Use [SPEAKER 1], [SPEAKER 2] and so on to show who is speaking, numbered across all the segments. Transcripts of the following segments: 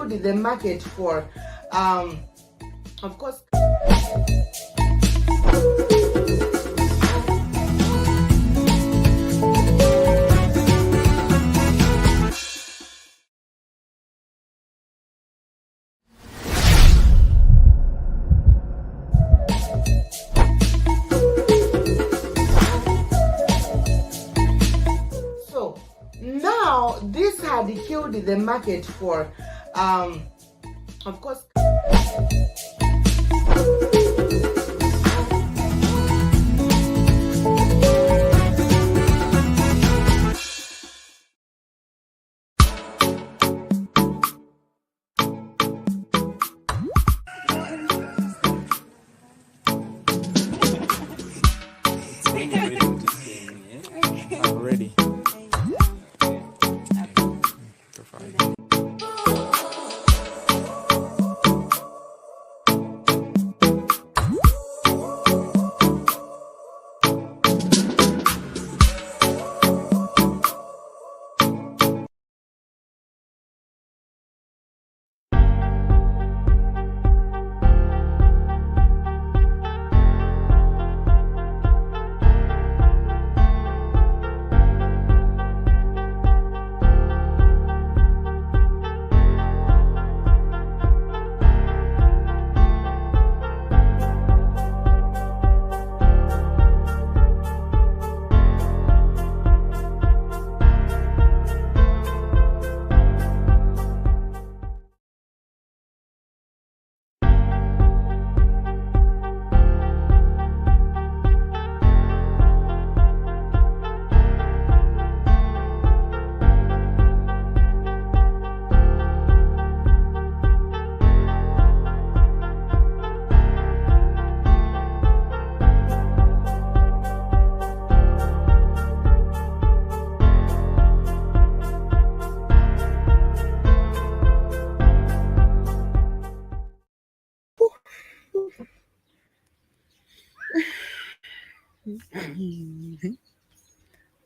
[SPEAKER 1] killed the market for, of course. So now this had killed the market for, of course.
[SPEAKER 2] I'm ready.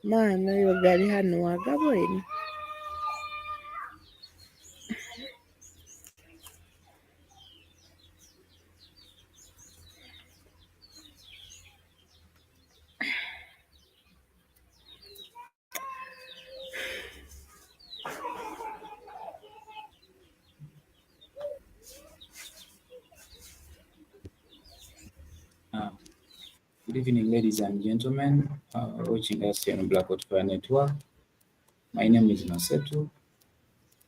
[SPEAKER 3] Mana yo gari hano wagabweni.
[SPEAKER 2] Good evening, ladies and gentlemen, watching us here on Blackout Fire Network. My name is INNOSSETU,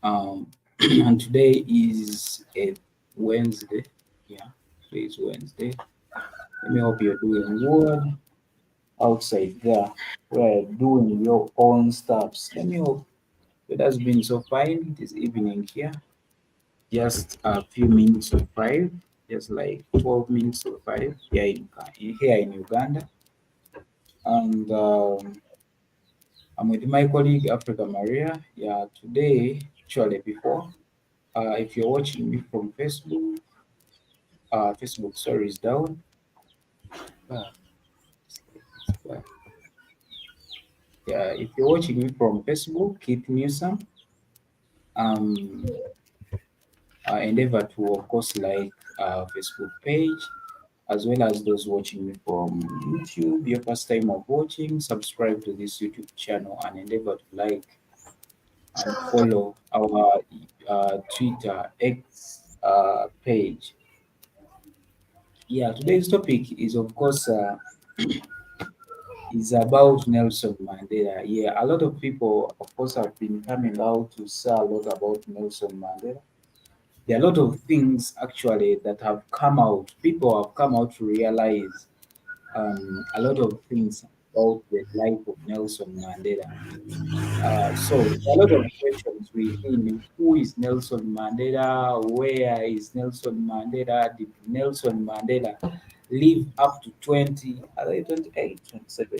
[SPEAKER 2] and today is a Wednesday. Yeah, today is Wednesday. Let me hope you're doing good outside there. We're doing your own stuffs. Let me hope it has been so fine this evening here. Just a few minutes of 5, just like 12 minutes of 5 here in Uganda. And I'm with my colleague Africa Maria. Yeah, today, actually before, if you're watching me from Facebook, Facebook sorry is down. Uh, yeah, if you're watching me from Facebook, keep Newsome. Endeavor to, of course, like Facebook page, as well as those watching me from YouTube. Your first time of watching, subscribe to this YouTube channel and endeavor to like and follow our Twitter X page. Yeah, today's topic is, of course, is about Nelson Mandela. Yeah, a lot of people, of course, have been coming out to say a lot about Nelson Mandela. There are a lot of things actually that have come out. People have come out to realize a lot of things about the life of Nelson Mandela. So a lot of questions within: who is Nelson Mandela? Where is Nelson Mandela? Did Nelson Mandela live up to 20, are they 28, 27,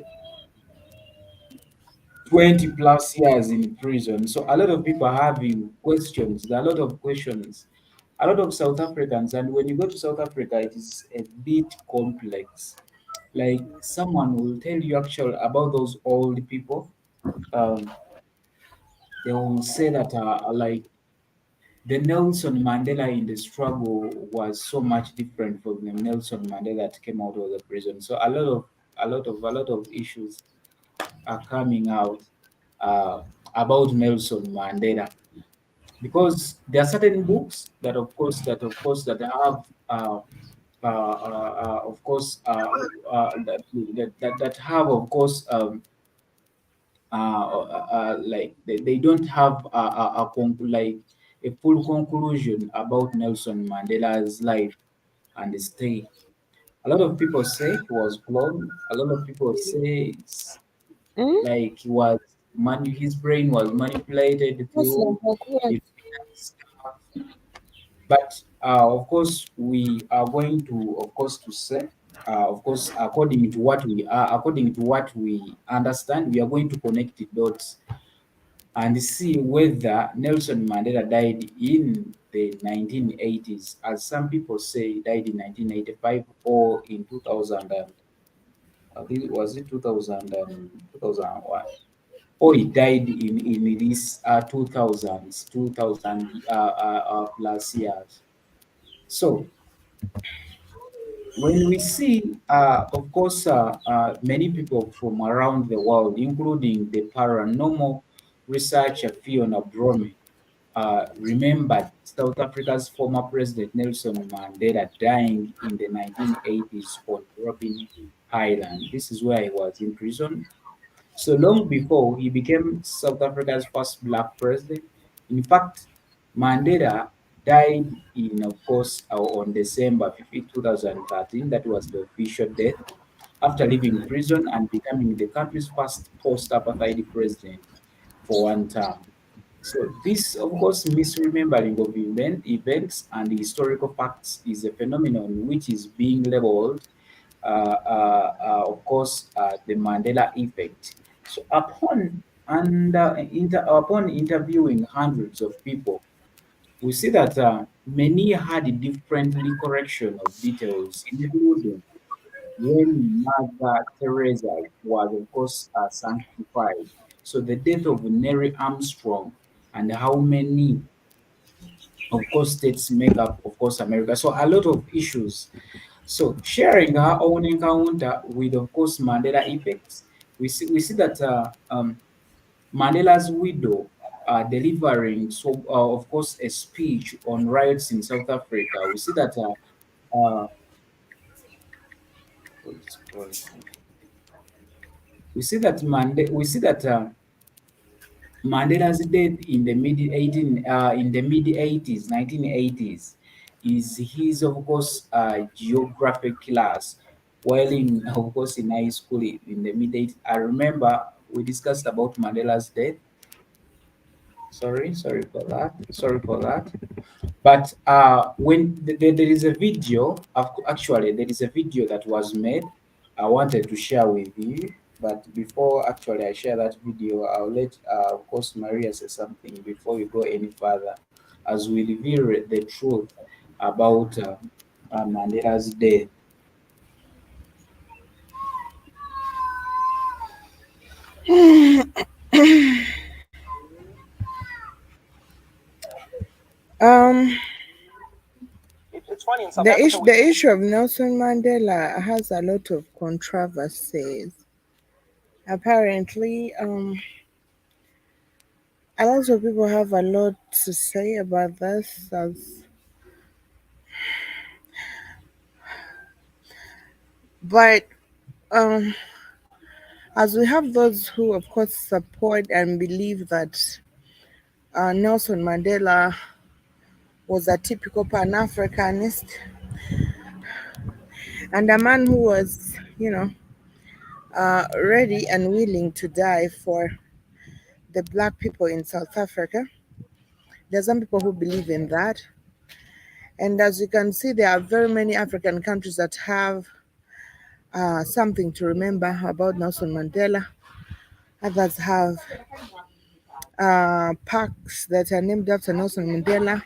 [SPEAKER 2] 20 plus years in prison? So a lot of people are having questions. There are a lot of questions. A lot of South Africans, and when you go to South Africa, it is a bit complex. Like someone will tell you actually about those old people. Um, they will say that like the Nelson Mandela in the struggle was so much different from the Nelson Mandela that came out of the prison. So a lot of issues are coming out uh, about Nelson Mandela, because there are certain books that have of course that have of course like they don't have like a full conclusion about Nelson Mandela's life and stay. A lot of people say he was cloned. A lot of people say it's
[SPEAKER 3] Hmm?
[SPEAKER 2] like his brain was manipulated
[SPEAKER 3] Muslim
[SPEAKER 2] through
[SPEAKER 3] Hogwarts.
[SPEAKER 2] events. But of course, we are going to, of course, to say, of course, according to what we understand, we are going to connect the dots and see whether Nelson Mandela died in the 1980s, as some people say he died in 1985 or in 2000. Was it 2000 2001? Or he died in these 2000 plus years. So when we see, of course, many people from around the world, including the paranormal researcher Fiona Brome, remembered South Africa's former President Nelson Mandela dying in the 1980s on Robben Island. This is where he was imprisoned. So long before he became South Africa's first black president. In fact, Mandela died in, of course, on December 5th, 2013. That was the official death after leaving prison and becoming the country's first post-apartheid president for one term. So this, of course, misremembering of events and historical facts is a phenomenon which is being labeled, of course, the Mandela effect. So upon interviewing hundreds of people, we see that many had a different recollection of details, including when Mother Teresa was, of course, sanctified. So the death of Neil Armstrong and how many, of course, states make up, of course, America. So a lot of issues. So sharing her own encounter with, of course, Mandela effects, we see that Mandela's widow delivering, so of course, a speech on riots in South Africa. We see that. We see that Mandela's death in the mid 80s, 1980s, is his, of course, geographic class. While in, of course, in high school in the mid 80s, I remember we discussed about Mandela's death. Sorry for that. Sorry for that. But when there is a video, actually, there is a video that was made. I wanted to share with you, but before actually I share that video, I'll let, of course, Maria say something before we go any further, as we reveal the truth about Mandela's death.
[SPEAKER 3] Um, the issue of Nelson Mandela has a lot of controversies. Apparently, a lot of people have a lot to say about this, but um, as we have those who, of course, support and believe that Nelson Mandela was a typical Pan Africanist and a man who was, ready and willing to die for the black people in South Africa. There's some people who believe in that. And as you can see, there are very many African countries that have something to remember about Nelson Mandela. Others have parks that are named after Nelson Mandela.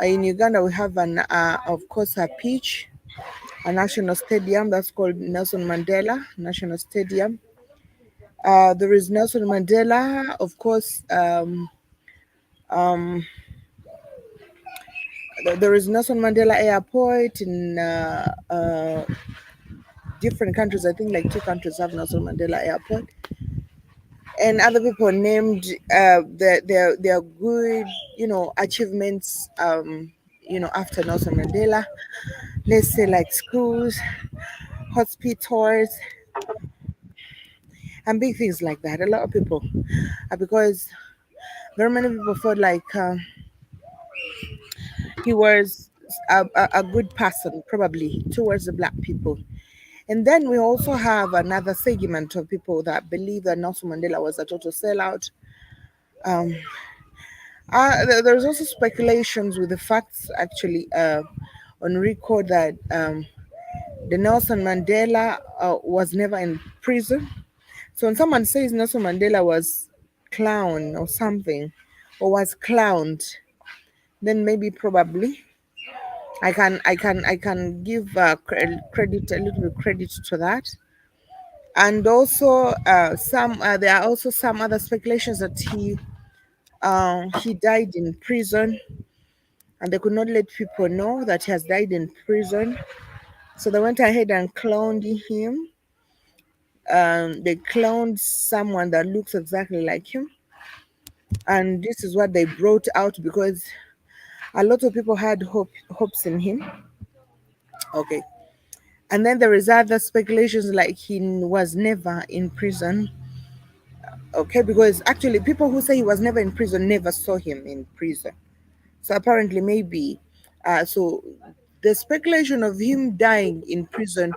[SPEAKER 3] In Uganda, we have of course, a beach, a national stadium that's called Nelson Mandela National Stadium. There is Nelson Mandela, of course, There is Nelson Mandela Airport in different countries. I think like two countries have Nelson Mandela Airport, and other people named their good, achievements, after Nelson Mandela. Let's say like schools, hospitals, and big things like that. A lot of people, because very many people felt like he was a good person, probably towards the black people. And then we also have another segment of people that believe that Nelson Mandela was a total sellout. Um, there's also speculations with the facts actually on record that the Nelson Mandela was never in prison. So when someone says Nelson Mandela was clown or something, or was clowned, then maybe probably I can give credit, a little bit credit to that. And also some there are also some other speculations that he died in prison, and they could not let people know that he has died in prison. So they went ahead and cloned him. They cloned someone that looks exactly like him, and this is what they brought out because a lot of people had hopes in him. Okay, and then there is other speculations like he was never in prison. Okay, because actually people who say he was never in prison never saw him in prison. So apparently, maybe, so the speculation of him dying in prison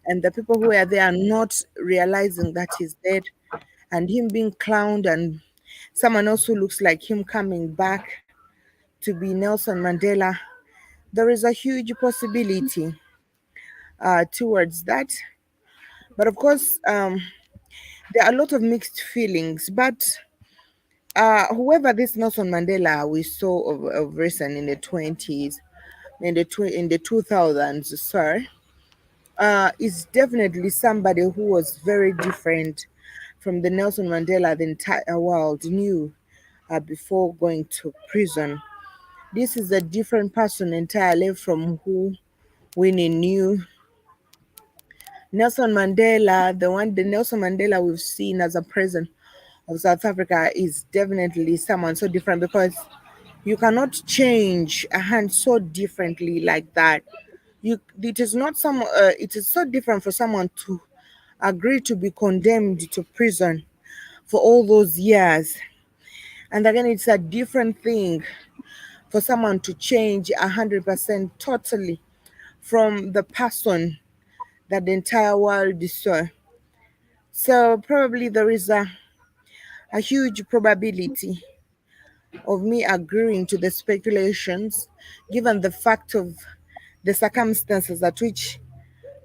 [SPEAKER 3] and the people who are there not realizing that he's dead, and him being clowned, and someone else who looks like him coming back to be Nelson Mandela, there is a huge possibility towards that. But of course, there are a lot of mixed feelings. But whoever this Nelson Mandela we saw of recent in the 20s, in the 2000s, sorry, is definitely somebody who was very different from the Nelson Mandela the entire world knew before going to prison. This is a different person entirely from who Winnie knew. The Nelson Mandela we've seen as a president of South Africa is definitely someone so different, because you cannot change a hand so differently like that. It is not it is so different for someone to agree to be condemned to prison for all those years. And again, it's a different thing for someone to change 100% totally from the person that the entire world saw. So probably there is a huge probability of me agreeing to the speculations, given the fact of the circumstances at which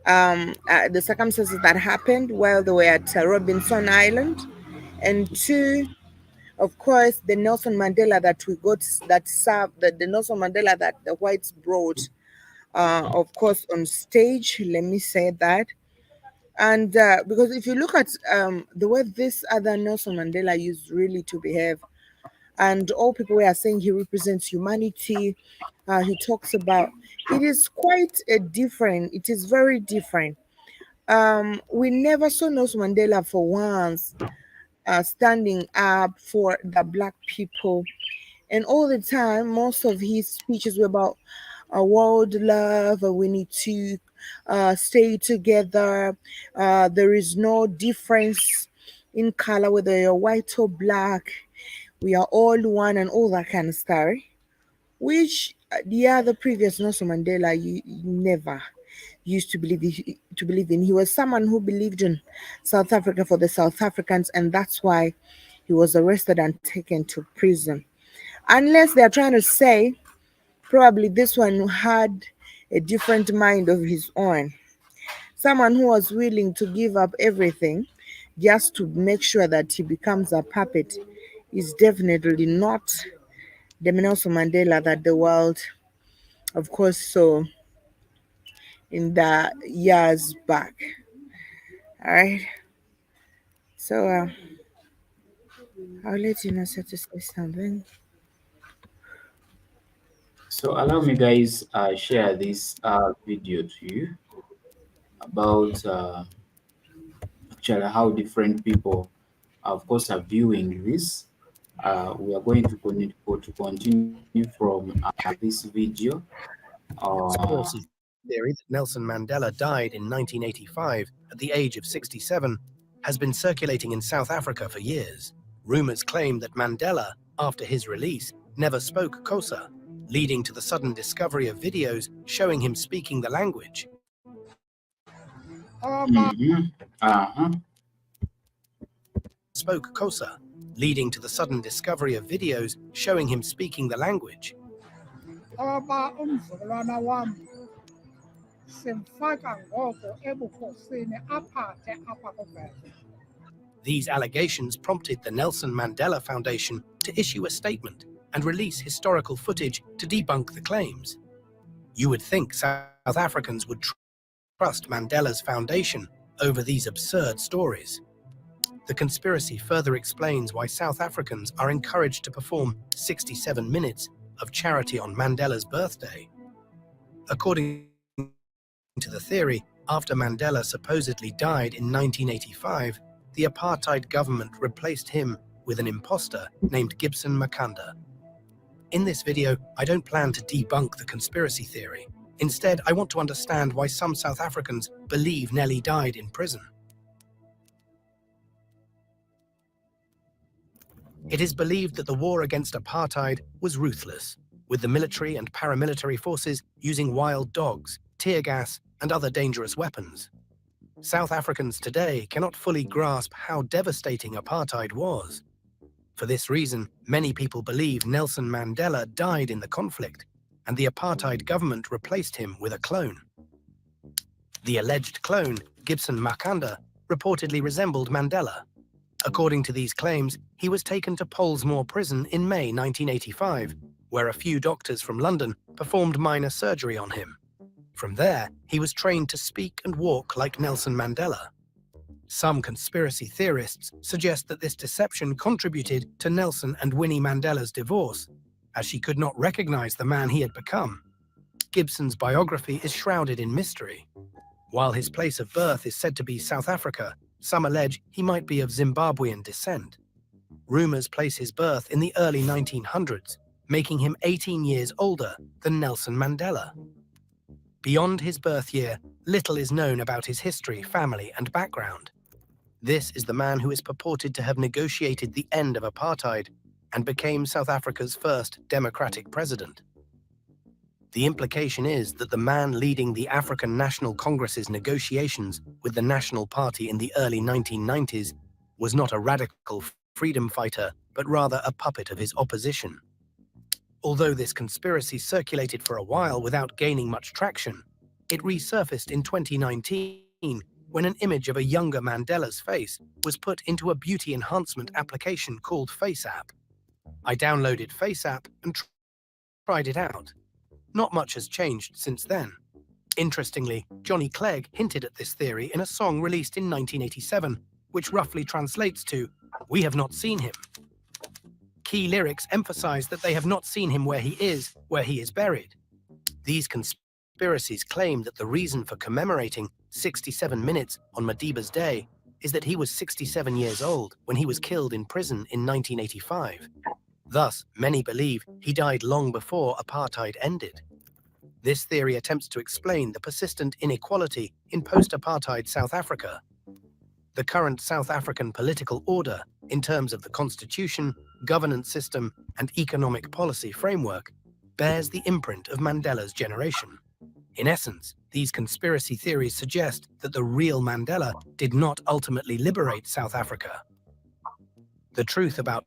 [SPEAKER 3] the circumstances that happened while they were at Robinson Island, and two, of course, the Nelson Mandela that we got, that served, the Nelson Mandela that the whites brought, of course, on stage. Let me say that. And because if you look at the way this other Nelson Mandela used really to behave, and all people were saying he represents humanity, he talks about, it is quite a different, it is very different. We never saw Nelson Mandela for once standing up for the black people, and all the time, most of his speeches were about world love. We need to stay together. There is no difference in color, whether you're white or black. We are all one, and all that kind of story. Which the other previous Nelson Mandela, you never used to believe in. He was someone who believed in South Africa for the South Africans, and that's why he was arrested and taken to prison. Unless they are trying to say probably this one had a different mind of his own, someone who was willing to give up everything just to make sure that he becomes a puppet, is definitely not the Nelson Mandela that the world, of course, saw in the years back. All right. So I'll let you know so to say something.
[SPEAKER 2] So allow me, guys, share this video to you about actually how different people, of course, are viewing this. We are going to continue from this video. Uh,
[SPEAKER 4] Conspiracy theory that Nelson Mandela died in 1985 at the age of 67 has been circulating in South Africa for years. Rumors claim that Mandela, after his release, never spoke Xhosa, leading to the sudden discovery of videos showing him speaking the language.
[SPEAKER 2] mhm, uh-huh.
[SPEAKER 4] Spoke Xhosa, leading to the sudden discovery of videos showing him speaking the language.
[SPEAKER 5] Umzukulwana wami simfaka ngoko ebukhosini aphathe apha kuvele.
[SPEAKER 4] These allegations prompted the Nelson Mandela Foundation to issue a statement and release historical footage to debunk the claims. You would think South Africans would trust Mandela's foundation over these absurd stories. The conspiracy further explains why South Africans are encouraged to perform 67 minutes of charity on Mandela's birthday. According to the theory, after Mandela supposedly died in 1985, the apartheid government replaced him with an imposter named Gibson Makanda. In this video, I don't plan to debunk the conspiracy theory. Instead, I want to understand why some South Africans believe Nelly died in prison. It is believed that the war against apartheid was ruthless, with the military and paramilitary forces using wild dogs, tear gas, and other dangerous weapons. South Africans today cannot fully grasp how devastating apartheid was. For this reason, many people believe Nelson Mandela died in the conflict, and the apartheid government replaced him with a clone. The alleged clone, Gibson Makanda, reportedly resembled Mandela. According to these claims, he was taken to Pollsmoor Prison in May 1985, where a few doctors from London performed minor surgery on him. From there, he was trained to speak and walk like Nelson Mandela. Some conspiracy theorists suggest that this deception contributed to Nelson and Winnie Mandela's divorce, as she could not recognize the man he had become. Gibson's biography is shrouded in mystery. While his place of birth is said to be South Africa, some allege he might be of Zimbabwean descent. Rumors place his birth in the early 1900s, making him 18 years older than Nelson Mandela. Beyond his birth year, little is known about his history, family, and background. This is the man who is purported to have negotiated the end of apartheid and became South Africa's first democratic president. The implication is that the man leading the African National Congress's negotiations with the National Party in the early 1990s was not a radical freedom fighter, but rather a puppet of his opposition. Although this conspiracy circulated for a while without gaining much traction, it resurfaced in 2019 when an image of a younger Mandela's face was put into a beauty enhancement application called FaceApp. I downloaded FaceApp and tried it out. Not much has changed since then. Interestingly, Johnny Clegg hinted at this theory in a song released in 1987, which roughly translates to, "We have not seen him." Key lyrics emphasize that they have not seen him where he is buried. These conspiracies claim that the reason for commemorating 67 minutes on Madiba's day is that he was 67 years old when he was killed in prison in 1985. Thus, many believe he died long before apartheid ended. This theory attempts to explain the persistent inequality in post-apartheid South Africa. The current South African political order, in terms of the constitution, governance system, and economic policy framework, bears the imprint of Mandela's generation. In essence, these conspiracy theories suggest that the real Mandela did not ultimately liberate South Africa. The truth about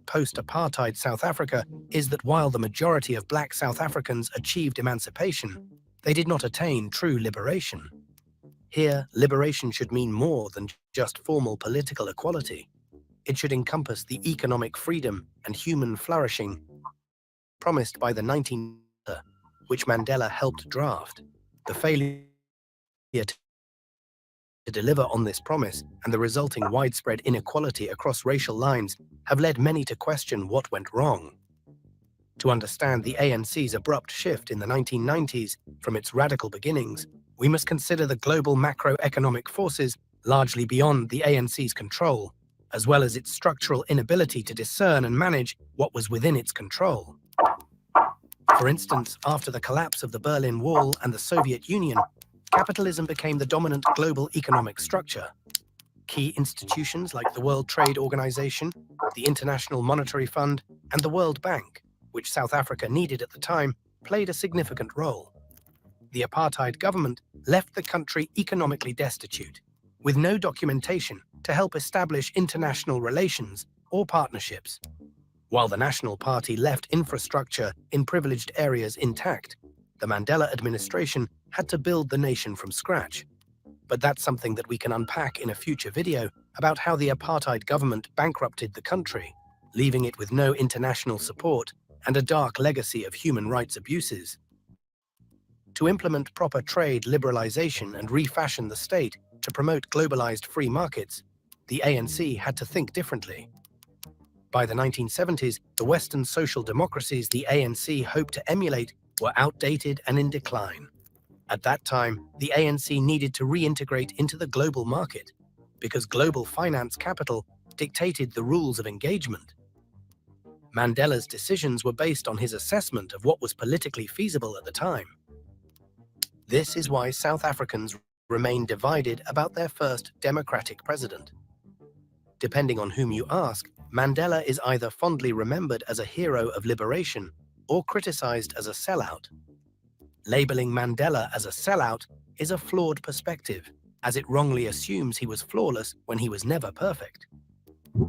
[SPEAKER 4] post-apartheid South Africa is that while the majority of Black South Africans achieved emancipation, they did not attain true liberation. Here, liberation should mean more than just formal political equality. It should encompass the economic freedom and human flourishing promised by the 19th, which Mandela helped draft. The failure to deliver on this promise and the resulting widespread inequality across racial lines have led many to question what went wrong. To understand the ANC's abrupt shift in the 1990s from its radical beginnings, we must consider the global macroeconomic forces largely beyond the ANC's control, as well as its structural inability to discern and manage what was within its control. For instance, after the collapse of the Berlin Wall and the Soviet Union, capitalism became the dominant global economic structure. Key institutions like the World Trade Organization, the International Monetary Fund, and the World Bank, which South Africa needed at the time, played a significant role. The apartheid government left the country economically destitute, with no documentation to help establish international relations or partnerships. While the National Party left infrastructure in privileged areas intact, the Mandela administration had to build the nation from scratch. But that's something that we can unpack in a future video about how the apartheid government bankrupted the country, leaving it with no international support and a dark legacy of human rights abuses. To implement proper trade liberalization and refashion the state to promote globalized free markets, the ANC had to think differently. By the 1970s, the Western social democracies the ANC hoped to emulate were outdated and in decline. At that time, the ANC needed to reintegrate into the global market because global finance capital dictated the rules of engagement. Mandela's decisions were based on his assessment of what was politically feasible at the time. This is why South Africans remain divided about their first democratic president. Depending on whom you ask, Mandela is either fondly remembered as a hero of liberation or criticized as a sellout. Labeling Mandela as a sellout is a flawed perspective, as it wrongly assumes he was flawless when he was never perfect.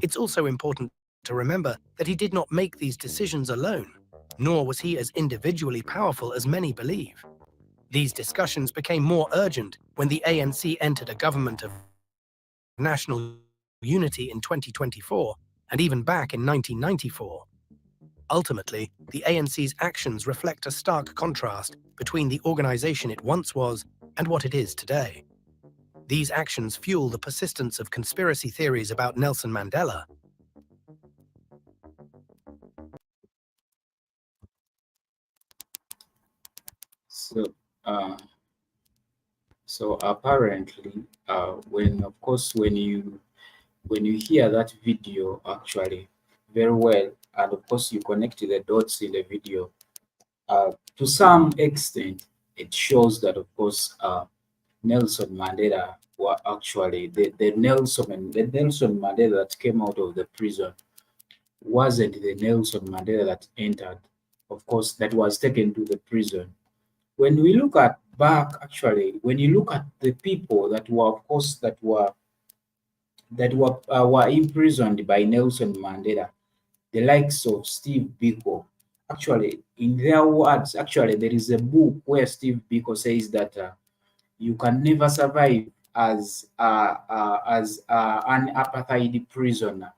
[SPEAKER 4] It's also important to remember that he did not make these decisions alone, nor was he as individually powerful as many believe. These discussions became more urgent when the ANC entered a government of national unity in 2024, and even back in 1994. Ultimately, the ANC's actions reflect a stark contrast between the organization it once was and what it is today. These actions fuel the persistence of conspiracy theories about Nelson Mandela.
[SPEAKER 2] So, uh, so apparently, when you hear that video actually very well, and of course you connect the dots in the video, to some extent, it shows that of course Nelson Mandela were actually the Nelson Mandela that came out of the prison wasn't the Nelson Mandela that entered, of course, that was taken to the prison. When we look at back, actually, when you look at the people that were, of course, were imprisoned by Nelson Mandela, the likes of Steve Biko. Actually, in their words, actually, there is a book where Steve Biko says that you can never survive as an apartheid prisoner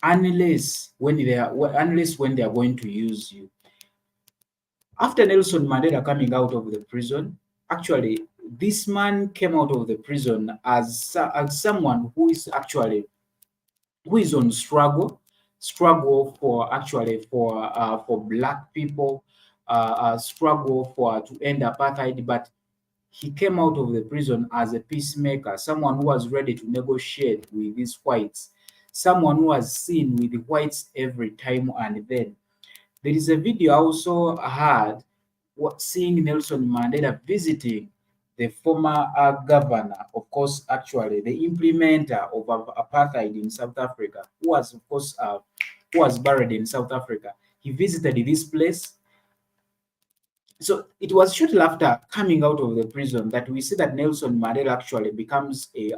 [SPEAKER 2] unless when they are going to use you. After Nelson Mandela coming out of the prison, actually, this man came out of the prison as someone who is on struggle for actually for black people, struggle for to end apartheid, but he came out of the prison as a peacemaker, someone who was ready to negotiate with these whites, someone who was seen with the whites every time and then. There is a video I also had seeing Nelson Mandela visiting the former governor, of course, actually the implementer of apartheid in South Africa, who was, of course, who was buried in South Africa. He visited this place. So it was shortly after coming out of the prison that we see that Nelson Mandela actually becomes a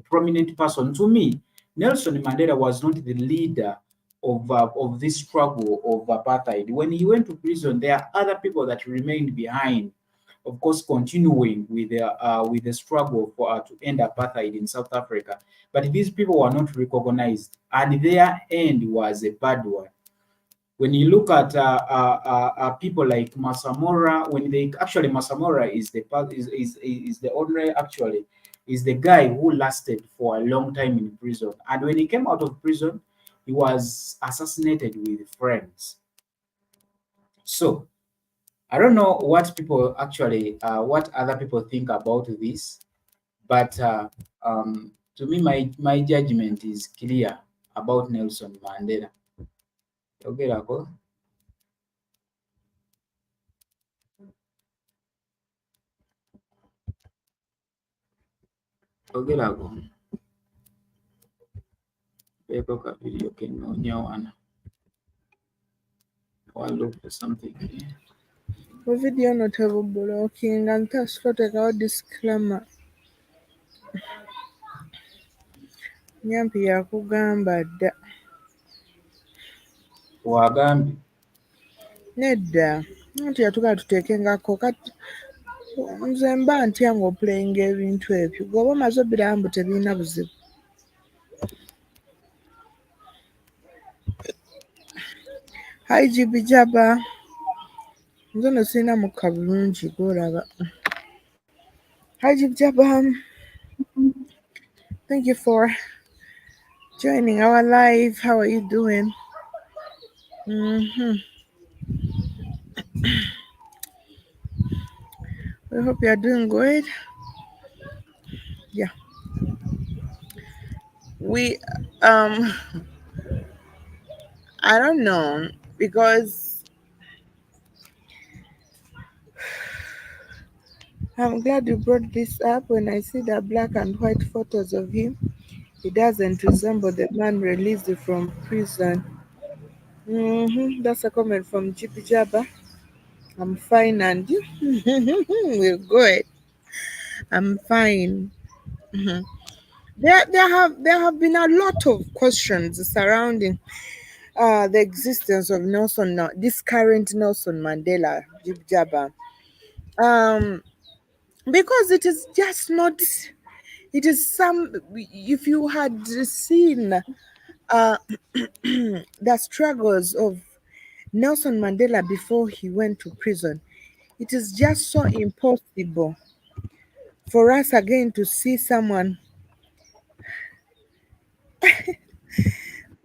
[SPEAKER 2] prominent person. To me, Nelson Mandela was not the leader of this struggle of apartheid. When he went to prison, there are other people that remained behind, of course, continuing with the struggle for to end apartheid in South Africa. But these people were not recognized, and their end was a bad one. When you look at people like Masamora, Masamora is the only actually is the guy who lasted for a long time in prison, and when he came out of prison, he was assassinated with friends. So I don't know what people actually, what other people think about this, but to me, my judgment is clear about Nelson Mandela. Yogerako. Yogerako. Peko ka video keno nyawana. I'll look for something here.
[SPEAKER 3] Video notable blocking and test out disclaimer. Nyampi yakugamba dda.
[SPEAKER 2] Wagambye.
[SPEAKER 3] Nedda. Anti yatugaa tuteekengako kati nze mba ntya ng'opulayinga ebintu ebyo. Bw'oba omaze obbirawo mbu tebirina buzibu. Hi GB Jaba. Nze nno sirina mukka bulungi gw'olaba. Hi GB Jaba. Thank you for joining our live. How are you doing? We hope you are doing good. Yeah. We I don't know, because I'm glad you brought this up. When I see the black and white photos of him, he doesn't resemble the man released from prison. That's a comment from GB Jabba. I'm fine, and you? We're good. I'm fine. There have been a lot of questions surrounding the existence of this current Nelson Mandela, GB Jabba. Because it is just not. It is some. If you had seen the struggles of Nelson Mandela before he went to prison, it is just so impossible for us again to see someone.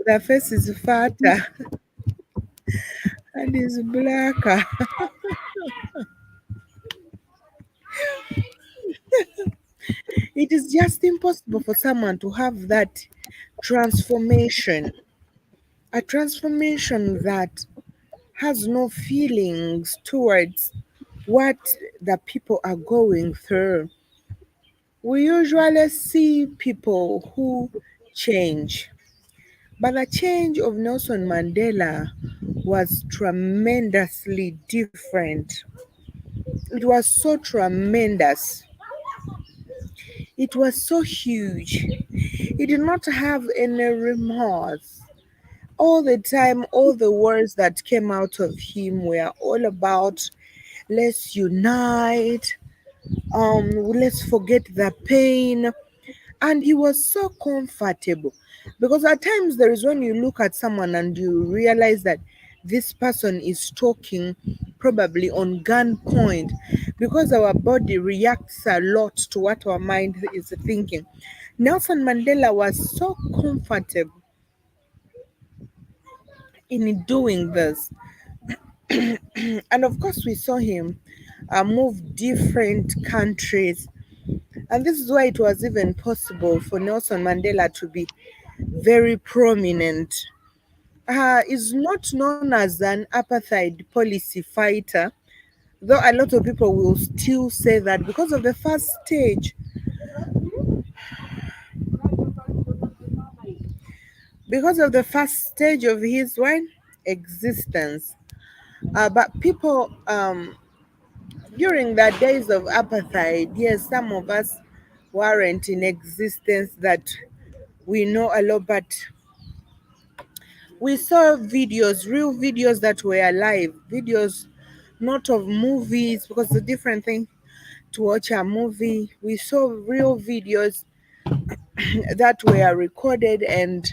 [SPEAKER 3] The face is fatter and is blacker. It is just impossible for someone to have that transformation, a transformation that has no feelings towards what the people are going through. We usually see people who change, but the change of Nelson Mandela was tremendously different. It was so tremendous. It was so huge. He did not have any remorse. All the time, all the words that came out of him were all about let's unite, let's forget the pain. And he was so comfortable, because at times there is when you look at someone and you realize that this person is talking probably on gunpoint, because our body reacts a lot to what our mind is thinking. Nelson Mandela was so comfortable in doing this. And of course, we saw him move different countries. And this is why it was even possible for Nelson Mandela to be very prominent. Is not known as an apartheid policy fighter, though a lot of people will still say that because of the first stage. Because of the first stage of his existence. But people, during the days of apartheid, yes, some of us weren't in existence that we know a lot, but we saw videos, real videos that were live, videos not of movies, because it's a different thing to watch a movie. We saw real videos that were recorded, and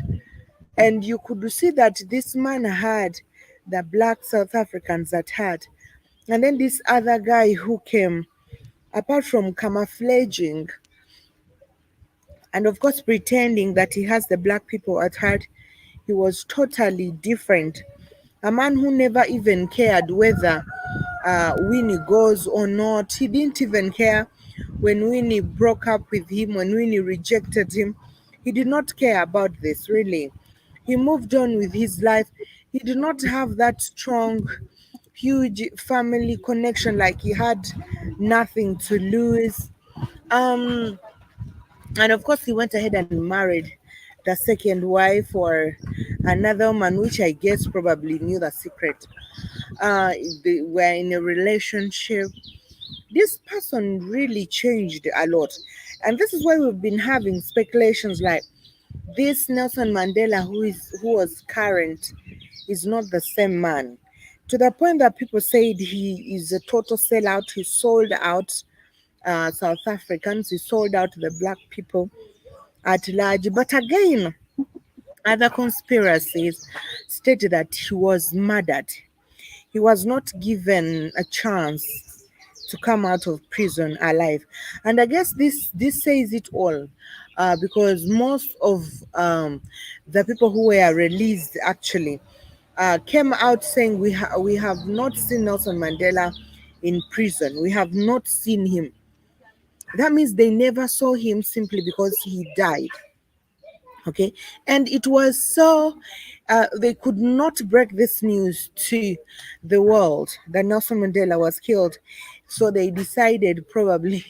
[SPEAKER 3] you could see that this man had the black South Africans that had, and then this other guy who came, apart from camouflaging and of course pretending that he has the black people at heart, he was totally different a man who never even cared whether Winnie goes or not. He didn't even care when Winnie broke up with him, when Winnie rejected him. He did not care about this, really. He moved on with his life. He did not have that strong, huge family connection, like he had nothing to lose. Um, and of course, he went ahead and married the second wife or another woman, which I guess probably knew the secret. They were in a relationship. This person really changed a lot. And this is why we've been having speculations like this Nelson Mandela who was current is not the same man. To the point that people said he is a total sellout. He sold out South Africans, he sold out the black people at large. But again, other conspiracies state that he was murdered. He was not given a chance to come out of prison alive. And I guess this says it all, because most of the people who were released actually came out saying we have not seen Nelson Mandela in prison. We have not seen him. That means they never saw him simply because he died. Okay, and it was so they could not break this news to the world that Nelson Mandela was killed, so they decided probably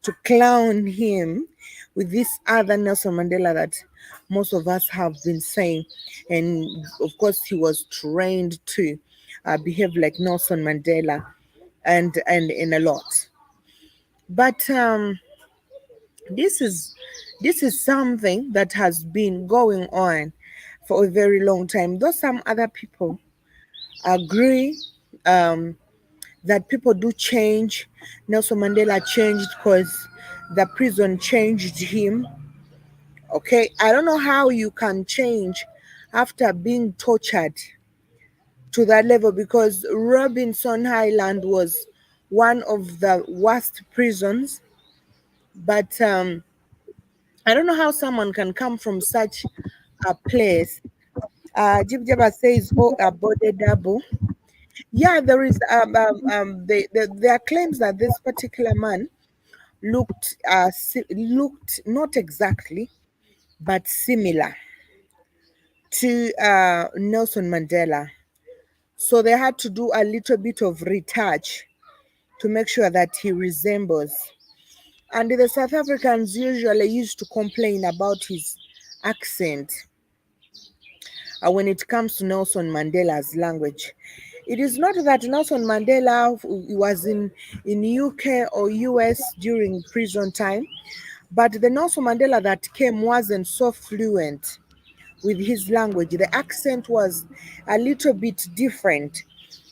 [SPEAKER 3] to clown him with this other Nelson Mandela that most of us have been saying. And of course he was trained to behave like Nelson Mandela, and in a lot. But this is this is something that has been going on for a very long time. Though some other people agree that people do change. Nelson Mandela changed because the prison changed him. Okay, I don't know how you can change after being tortured to that level, because Robinson Island was one of the worst prisons. But I don't know how someone can come from such a place. Jib Jabba says, "Oh, a body double." Yeah, there is. There are claims that this particular man looked not exactly, but similar to Nelson Mandela. So they had to do a little bit of retouch to make sure that he resembles. And the South Africans usually used to complain about his accent when it comes to Nelson Mandela's language. It is not that Nelson Mandela was in UK or US during prison time, but the Nelson Mandela that came wasn't so fluent with his language. The accent was a little bit different.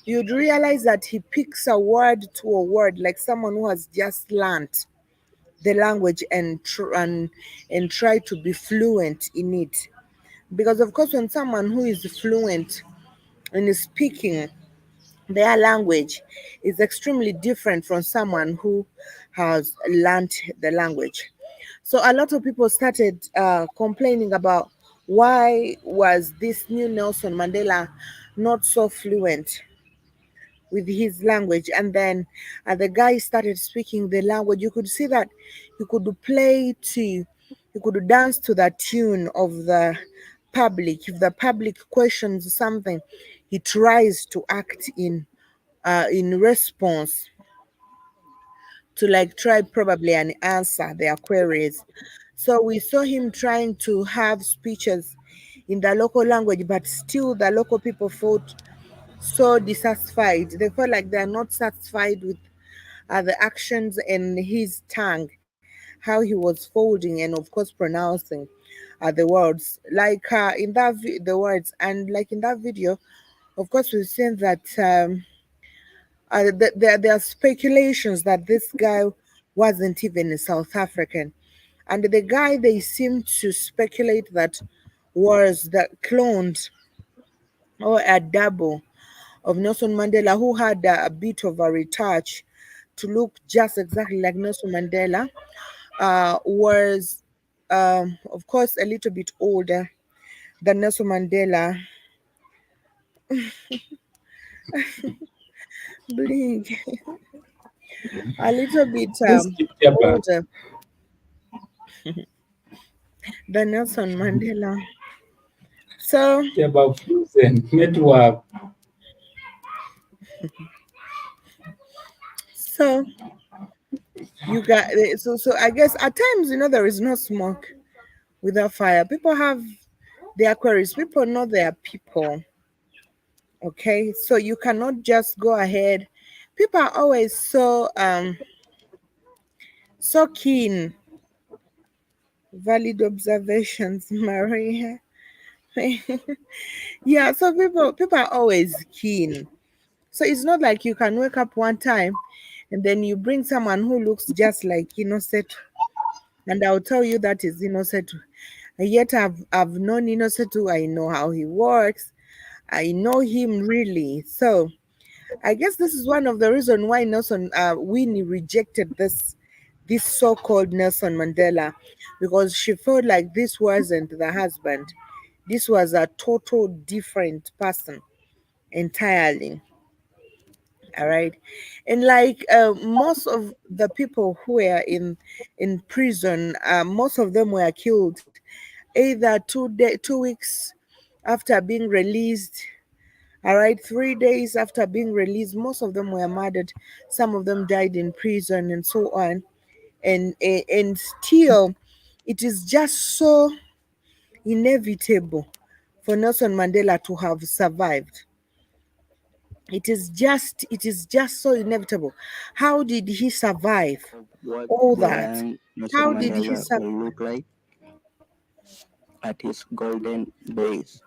[SPEAKER 3] You'd realize that he picks a word to a word like someone who has just learned the language and try to be fluent in it. Because of course, when someone who is fluent in speaking their language is extremely different from someone who has learned the language. So a lot of people started complaining about why was this new Nelson Mandela not so fluent with his language. And then the guy started speaking the language. You could see that he could play to, he could dance to the tune of the public. If the public questions something, he tries to act in response to like try probably and answer their queries. So we saw him trying to have speeches in the local language, but still the local people felt so dissatisfied. They felt like they're not satisfied with the actions and his tongue, how he was folding and of course pronouncing the words, like in the words, and like in that video. Of course, we've seen that there are speculations that this guy wasn't even a South African, and the guy they seem to speculate that was the cloned or a double of Nelson Mandela, who had a bit of a retouch to look just exactly like Nelson Mandela, was, of course, a little bit older than Nelson Mandela, Blink. A little bit
[SPEAKER 2] Let's keep Teba.
[SPEAKER 3] older than Nelson Mandela. So,
[SPEAKER 2] Teba Frozen Network.
[SPEAKER 3] so you got so I guess at times there is no smoke without fire. People have their queries. People know their people. Okay, so you cannot just go ahead. People are always so keen. Valid observations, Maria. Yeah, so people are always keen. So it's not like you can wake up one time and then you bring someone who looks just like Innocent, and I'll tell you that is Innocent. Yet I've known Innocent. I know how he works. I know him really. So I guess this is one of the reason why Nelson Winnie rejected this so-called Nelson Mandela, because she felt like this wasn't the husband. This was a total different person entirely. All right. And like most of the people who were in prison, most of them were killed either 2 weeks after being released. All right, 3 days after being released. Most of them were murdered. Some of them died in prison and so on. And still, it is just so inevitable for Nelson Mandela to have survived. It is just so inevitable. How did he survive
[SPEAKER 6] What
[SPEAKER 3] all
[SPEAKER 6] the
[SPEAKER 3] that?
[SPEAKER 6] young Nelson
[SPEAKER 3] How did he
[SPEAKER 6] Mandela
[SPEAKER 3] survive?
[SPEAKER 6] will look like at his golden days,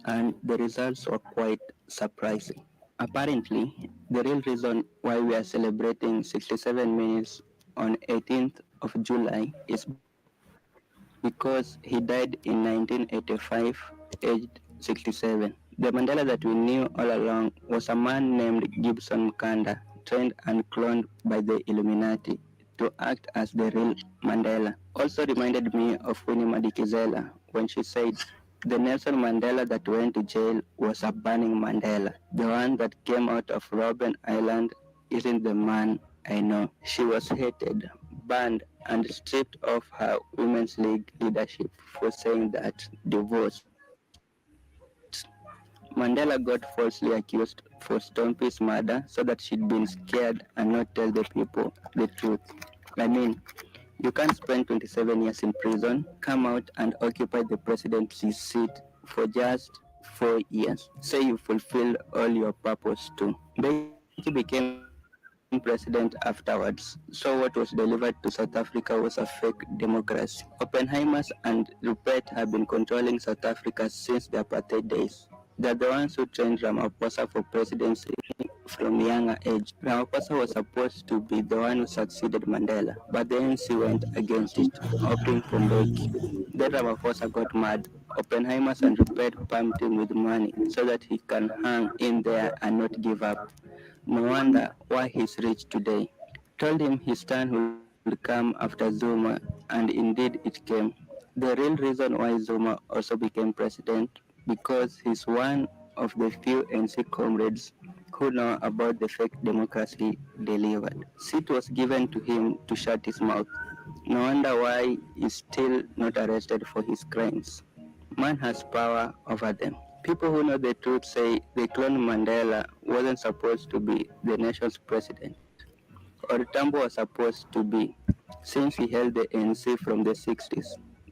[SPEAKER 6] and the results were quite surprising. Apparently, the real reason why we are celebrating 67 minutes on 18th of July is because he died in 1985, aged 67. The Mandela that we knew all along was a man named Gibson Mukanda, trained and cloned by the Illuminati to act as the real Mandela. Also reminded me of Winnie Madikizela when she said, the Nelson Mandela that went to jail was a burning Mandela. The one that came out of Robben Island isn't the man I know. She was hated, banned, and stripped of her Women's League leadership for saying that divorced. Mandela got falsely accused for Stompy's murder so that she'd been scared and not tell the people the truth. I mean, you can't spend 27 years in prison, come out and occupy the presidency seat for just 4 years. Say you fulfilled all your purpose too. Mbeki became president afterwards, so what was delivered to South Africa was a fake democracy. Oppenheimers and Rupert have been controlling South Africa since the apartheid days. They're the ones who trained Ramaphosa for presidency from a younger age. Ramaphosa was supposed to be the one who succeeded Mandela, but the ANC went against it, opting for Mbeki. Then Ramaphosa got mad. Oppenheimers and Rupert pumped him with money so that he can hang in there and not give up. No wonder why he's rich today. Told him his turn will come after Zuma, and indeed it came. The real reason why Zuma also became president because he's one of the few NC comrades who know about the fake democracy delivered. Seat was given to him to shut his mouth. No wonder why he's still not arrested for his crimes. Man has power over them. People who know the truth say the clone Mandela wasn't supposed to be the nation's president, or Tambo was supposed to be, since he held the ANC from the 60s,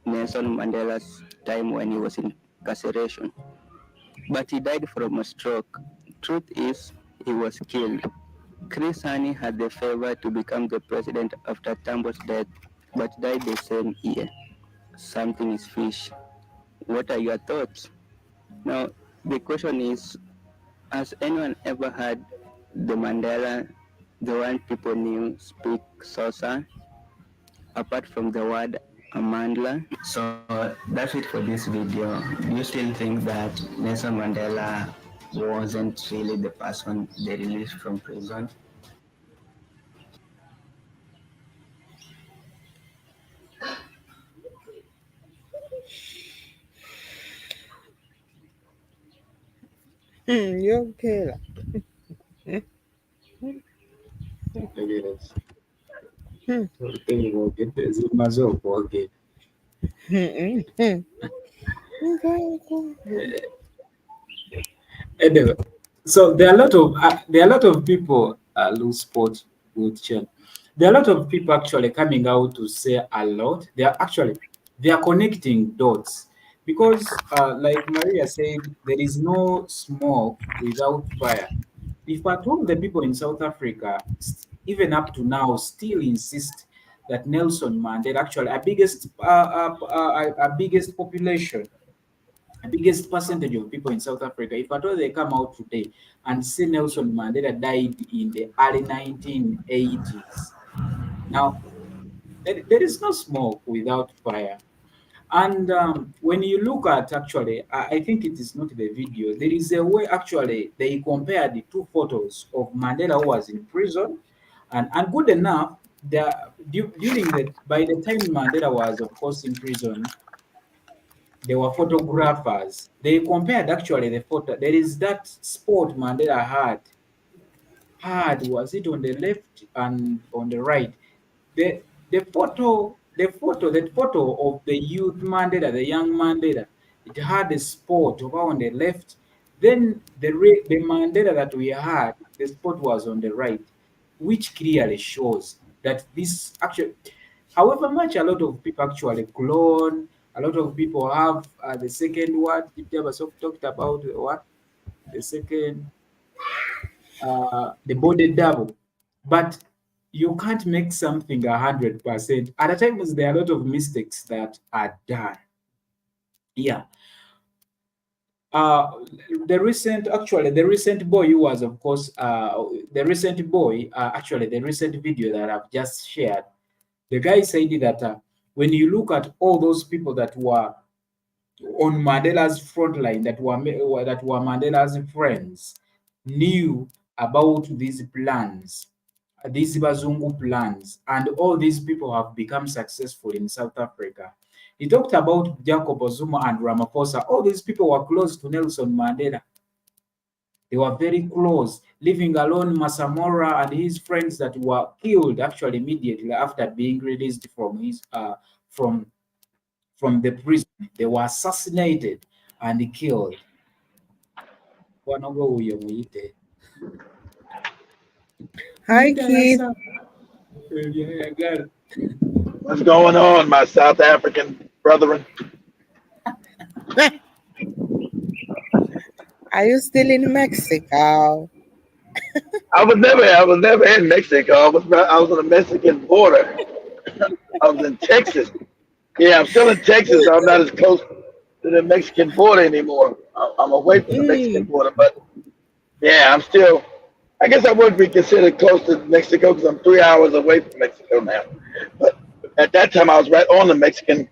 [SPEAKER 6] Nelson Mandela's time when he was in incarceration. But he died from a stroke. Truth is, he was killed. Chris Hani had the favor to become the president after Tambo's death, but died the same year. Something is fish. What are your thoughts? Now, the question is, has anyone ever heard the Mandela, the one people knew, speak Xhosa, apart from the word Amandla? So that's it for this video. Do you still think that Nelson Mandela wasn't really the person they released from prison?
[SPEAKER 3] You killer.
[SPEAKER 2] Yes.
[SPEAKER 3] Hmm.
[SPEAKER 2] So tell about it. There's a mazzo okay.
[SPEAKER 3] Okay, okay.
[SPEAKER 2] Anyway, so there are a lot of people lose sport with Chen. There are a lot of people actually coming out to say a lot. They are connecting dots because, like Maria said, there is no smoke without fire. If at all the people in South Africa, even up to now, still insist that Nelson Mandela actually our biggest population, the biggest percentage of people in South Africa, if at all they come out today and say Nelson Mandela died in the early 1980s, now there is no smoke without fire. And when you look at actually, I think it is not the video. There is a way actually they compare the two photos of Mandela who was in prison, and good enough. During the by the time Mandela was of course in prison, there were photographers. They compared actually the photo. There is that spot Mandela had was it on the left and on the right. That photo of the youth Mandela, the young Mandela, it had a spot over on the left. Then the Mandela that we had, the spot was on the right, which clearly shows that this actually, however much a lot of people actually clone, a lot of people have the second word. Basov talked about what the second the body double. But you can't make something 100%. At times, there are a lot of mistakes that are done. Yeah. Uh, the recent boy who was, of course, the recent video that I've just shared, the guy said that when you look at all those people that were on Mandela's front line, that were Mandela's friends, knew about these plans, these Bazungu plans, and all these people have become successful in South Africa. He talked about Jacob Zuma and Ramaphosa. All these people were close to Nelson Mandela. They were very close, leaving alone Masamora and his friends that were killed actually immediately after being released from from from the prison. They were assassinated and killed. Wanogo Uyemuyite.
[SPEAKER 3] Hi, Keith.
[SPEAKER 2] Yeah, got it.
[SPEAKER 7] What's going on, my South African brethren?
[SPEAKER 3] Are you still in Mexico?
[SPEAKER 7] I was never in Mexico. I was on the Mexican border. I was in Texas. Yeah, I'm still in Texas. I'm not as close to the Mexican border anymore. I'm away from the Mexican
[SPEAKER 3] Mm.
[SPEAKER 7] border, but yeah, I'm still. I guess I would be considered close to Mexico because I'm 3 hours away from Mexico now. But at that time, I was right on the Mexican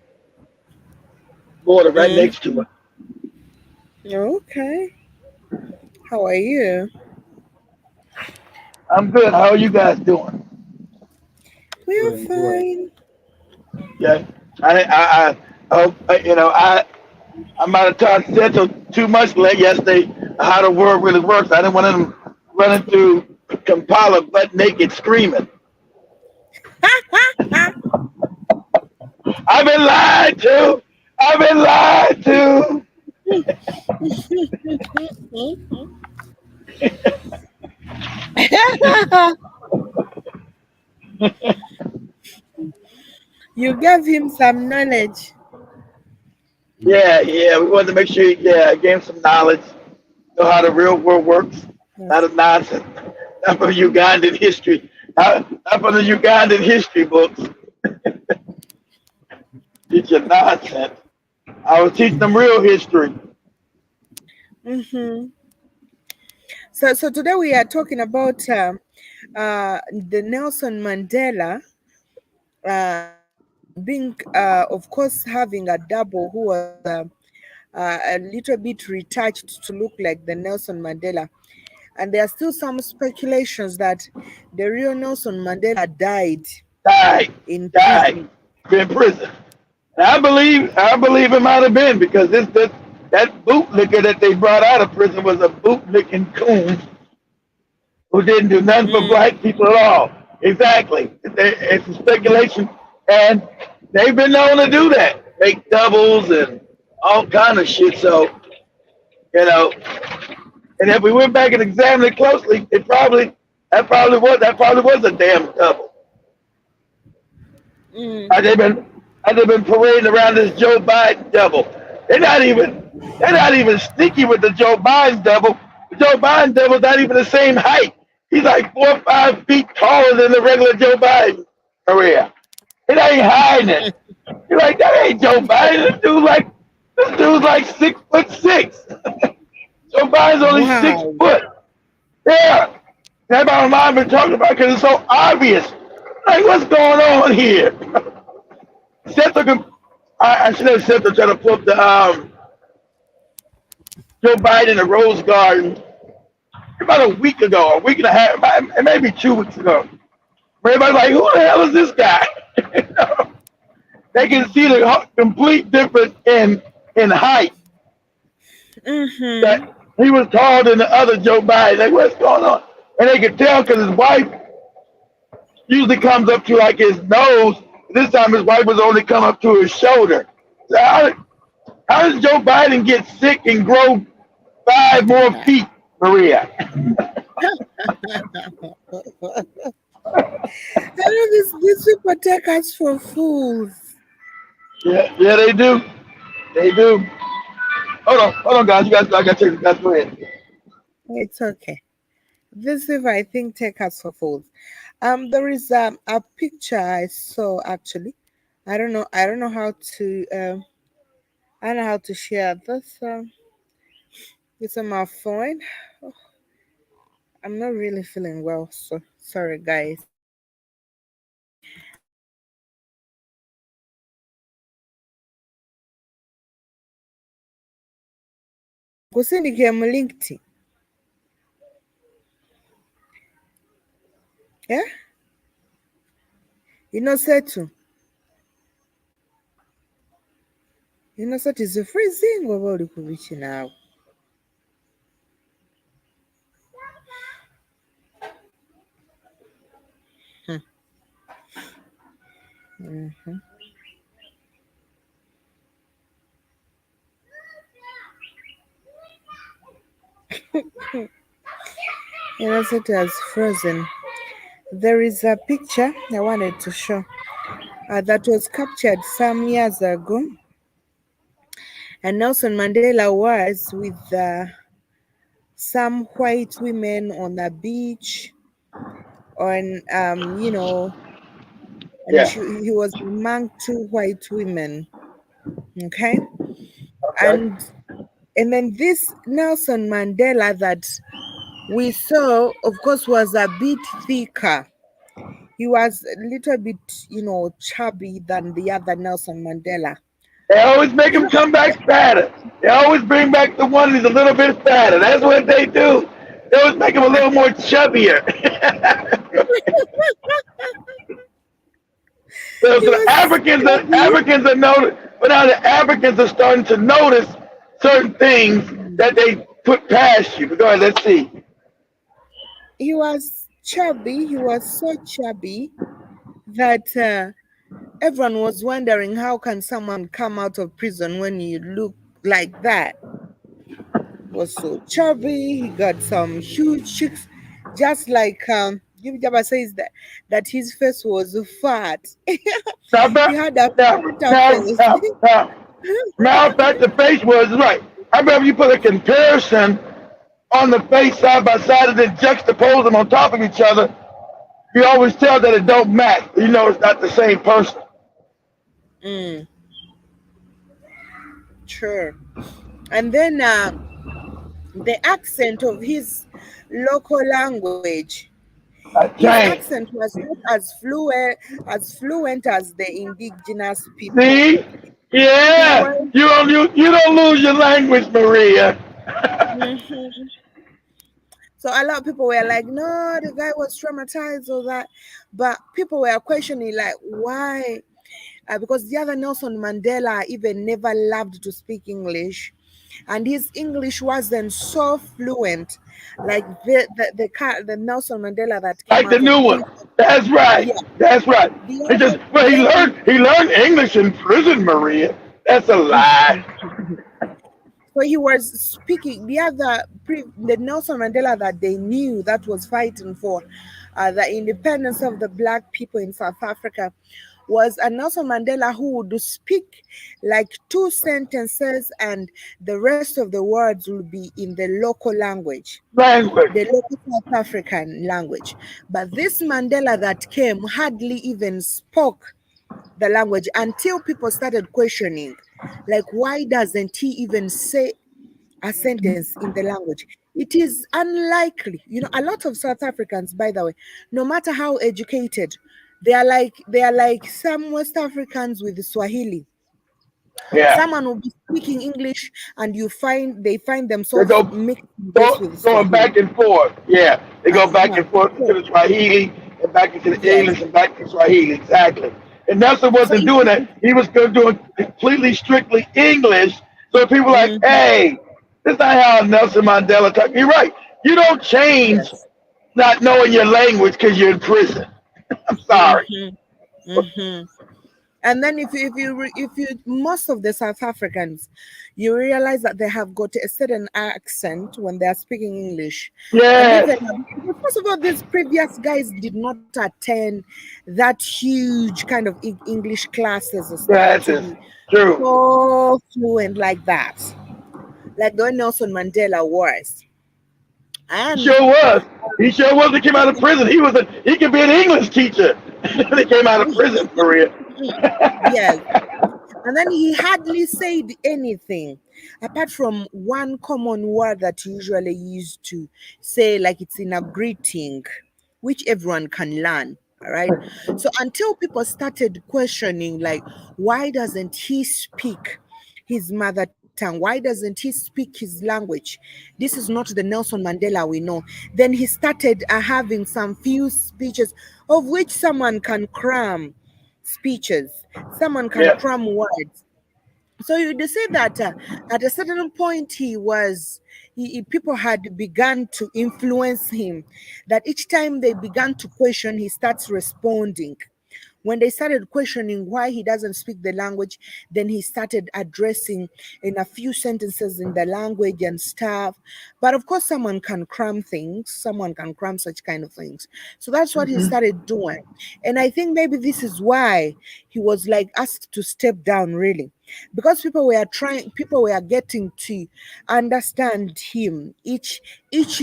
[SPEAKER 7] border, right
[SPEAKER 3] Mm.
[SPEAKER 7] next to it.
[SPEAKER 3] Okay. How are you?
[SPEAKER 7] I'm good. How are you guys doing?
[SPEAKER 3] We are
[SPEAKER 2] Doing good.
[SPEAKER 3] fine.
[SPEAKER 7] Yeah, I might have taught Central too much late yesterday how the world really works. I didn't want them running through Kampala butt naked screaming. I've been lied to. I've been lied to.
[SPEAKER 3] You gave him some knowledge.
[SPEAKER 7] Yeah, yeah. We wanted to make sure, yeah, I gave him some knowledge, know how the real world works. Not
[SPEAKER 3] Yes.
[SPEAKER 7] a nonsense. Not from Ugandan history. Not from the Ugandan history books. Teach you nonsense. I was teaching them real history.
[SPEAKER 3] Mm-hmm. So today we are talking about the Nelson Mandela being, of course, having a double who was a little bit retouched to look like the Nelson Mandela. And there are still some speculations that the real Nelson Mandela died
[SPEAKER 7] Died.
[SPEAKER 3] in
[SPEAKER 7] Died.
[SPEAKER 3] prison.
[SPEAKER 7] In prison. And I believe it might have been because this that bootlicker that they brought out of prison was a bootlicking coon who didn't do nothing for
[SPEAKER 3] Mm.
[SPEAKER 7] black people at all. Exactly. It's a speculation, and they've been known to do that, make doubles and all kind of shit. So you know, and if we went back and examined it closely, that probably was a damn double.
[SPEAKER 3] Mm.
[SPEAKER 7] Had they been parading around this Joe Biden double? They're not even sneaky with the Joe Biden double. The Joe Biden double's not even the same height. He's like 4 or 5 feet taller than the regular Joe Biden. Maria, it ain't hiding it. You're like, that ain't Joe Biden. This dude's like 6'6". Joe Biden's only six
[SPEAKER 3] Wow.
[SPEAKER 7] foot. Yeah, that's what I've been talking about because it's so obvious. Like, what's going on here? Seth I should have Seth try to pull up the Joe Biden in the Rose Garden about a week ago, a week and a half, maybe 2 weeks ago. Everybody's like, who the hell is this guy? They can see the complete difference in height.
[SPEAKER 3] Mm-hmm.
[SPEAKER 7] That he was taller than the other Joe Biden. Like, what's going on? And they could tell because his wife usually comes up to like his nose. This time his wife was only come up to his shoulder. So how does Joe Biden get sick and grow 5 more feet, Maria?
[SPEAKER 3] I know these people take us for fools.
[SPEAKER 7] Yeah, they do. They do. Hold on, guys. I got to take. Guys, go ahead.
[SPEAKER 3] It's okay. These people, I think, take us for fools. There is a picture I saw actually. I don't know. I don't know how to. I don't know how to share this. It's on my phone. I'm not really feeling well, so sorry, guys. Kusindike mu LinkedIn. Yeah? INNOSSETU. INNOSSETU is freezing over the kubichi now. Mm-hmm. INNOSSETU has frozen. There is a picture I wanted to show that was captured some years ago, and Nelson Mandela was with some white women on the beach, on and
[SPEAKER 7] Yeah.
[SPEAKER 3] he was among 2 white women. Okay,
[SPEAKER 7] Okay.
[SPEAKER 3] and then this Nelson Mandela that we saw, of course, was a bit thicker. He was a little bit, chubby than the other Nelson Mandela.
[SPEAKER 7] They always make him come back fatter. They always bring back the one who's a little bit fatter. That's what they do. They always make him a little more chubbier. So
[SPEAKER 3] He
[SPEAKER 7] the
[SPEAKER 3] was chubby.
[SPEAKER 7] Africans are notice, but now the Africans are starting to notice certain things that they put past you. But go ahead, let's see.
[SPEAKER 3] He was chubby. He was so chubby that everyone was wondering how can someone come out of prison when you look like that. Was so chubby. He got some huge cheeks, just like Jimmy Jabba says that his face was fat.
[SPEAKER 7] Now,
[SPEAKER 3] He had a
[SPEAKER 7] now,
[SPEAKER 3] fatter
[SPEAKER 7] now,
[SPEAKER 3] face.
[SPEAKER 7] now, now, matter of fact, the face was right. I remember you put a comparison on the face side by side and then juxtapose them on top of each other. You always tell that it don't match. You know it's not the same person.
[SPEAKER 3] Mm, sure. And then the accent of his local language.
[SPEAKER 7] I
[SPEAKER 3] His
[SPEAKER 7] changed.
[SPEAKER 3] accent was not as fluent as the indigenous people.
[SPEAKER 7] See?
[SPEAKER 3] He
[SPEAKER 7] Yeah.
[SPEAKER 3] was.
[SPEAKER 7] You don't lose your language, Maria.
[SPEAKER 3] Mhm. So a lot of people were like, no, the guy was traumatized or that. But people were questioning, like, why? Because the other Nelson Mandela even never loved to speak English. and his English wasn't so fluent like the Nelson Mandela that came
[SPEAKER 7] Like the
[SPEAKER 3] out of
[SPEAKER 7] new one.
[SPEAKER 3] prison.
[SPEAKER 7] That's right.
[SPEAKER 3] Yeah,
[SPEAKER 7] That's right.
[SPEAKER 3] the
[SPEAKER 7] It just
[SPEAKER 3] other
[SPEAKER 7] well,
[SPEAKER 3] the other
[SPEAKER 7] he learned English in prison, Maria. That's a lie.
[SPEAKER 3] so he was speaking the Nelson Mandela that they knew that was fighting for the independence of the black people in South Africa was a Nelson Mandela who would speak like two sentences and the rest of the words would be in the local language,
[SPEAKER 7] Language.
[SPEAKER 3] the local South African language. But this Mandela that came hardly even spoke the language until people started questioning, like, why doesn't he even say a sentence in the language? It is unlikely. A lot of South Africans, by the way, no matter how educated, they are like some West Africans with Swahili.
[SPEAKER 7] Yeah.
[SPEAKER 3] Someone will be speaking English and they find
[SPEAKER 7] They
[SPEAKER 3] themselves
[SPEAKER 7] go,
[SPEAKER 3] mixing this with
[SPEAKER 7] going
[SPEAKER 3] Swahili.
[SPEAKER 7] back and forth. Yeah. They go back
[SPEAKER 3] Uh-huh.
[SPEAKER 7] and forth to
[SPEAKER 3] So,
[SPEAKER 7] the Swahili and back into the
[SPEAKER 3] yes.
[SPEAKER 7] English and back to Swahili. Exactly. And Nelson
[SPEAKER 3] So
[SPEAKER 7] wasn't
[SPEAKER 3] if
[SPEAKER 7] doing that. He was going to do it completely strictly English. So people like,
[SPEAKER 3] Mhm,
[SPEAKER 7] hey, this is not how Nelson Mandela talk. You're right. You don't change
[SPEAKER 3] yes.
[SPEAKER 7] not knowing your language because you're in prison. I'm sorry.
[SPEAKER 3] hmm hmm And then if you most of the South Africans, you realize that they have got a certain accent when they are speaking English. And
[SPEAKER 7] Yes.
[SPEAKER 3] even first of all, these previous guys did not attend that huge kind of English classes and stuff
[SPEAKER 7] Yes,
[SPEAKER 3] to
[SPEAKER 7] it's
[SPEAKER 3] be
[SPEAKER 7] true.
[SPEAKER 3] so fluent like that, like the way Nelson Mandela was.
[SPEAKER 7] He
[SPEAKER 3] And
[SPEAKER 7] sure was. He sure was. He came out of prison. He could be an English teacher. He came out of prison, Maria.
[SPEAKER 3] yes, and then he hardly said anything apart from one common word that he usually used to say, like it's in a greeting, which everyone can learn. All right. So until people started questioning, like, why doesn't he speak his mother tongue? Why doesn't he speak his language? This is not the Nelson Mandela we know. Then he started having some few speeches, of which someone can cram speeches, someone can
[SPEAKER 7] Yeah.
[SPEAKER 3] cram words. So you'd say that at a certain point people had begun to influence him, that each time they began to question, he starts responding. When they started questioning why he doesn't speak the language, then he started addressing in a few sentences in the language and stuff. But of course, someone can cram such kind of things. So that's what he started doing. And I think maybe this is why he was like asked to step down, really, because people were getting to understand him. Each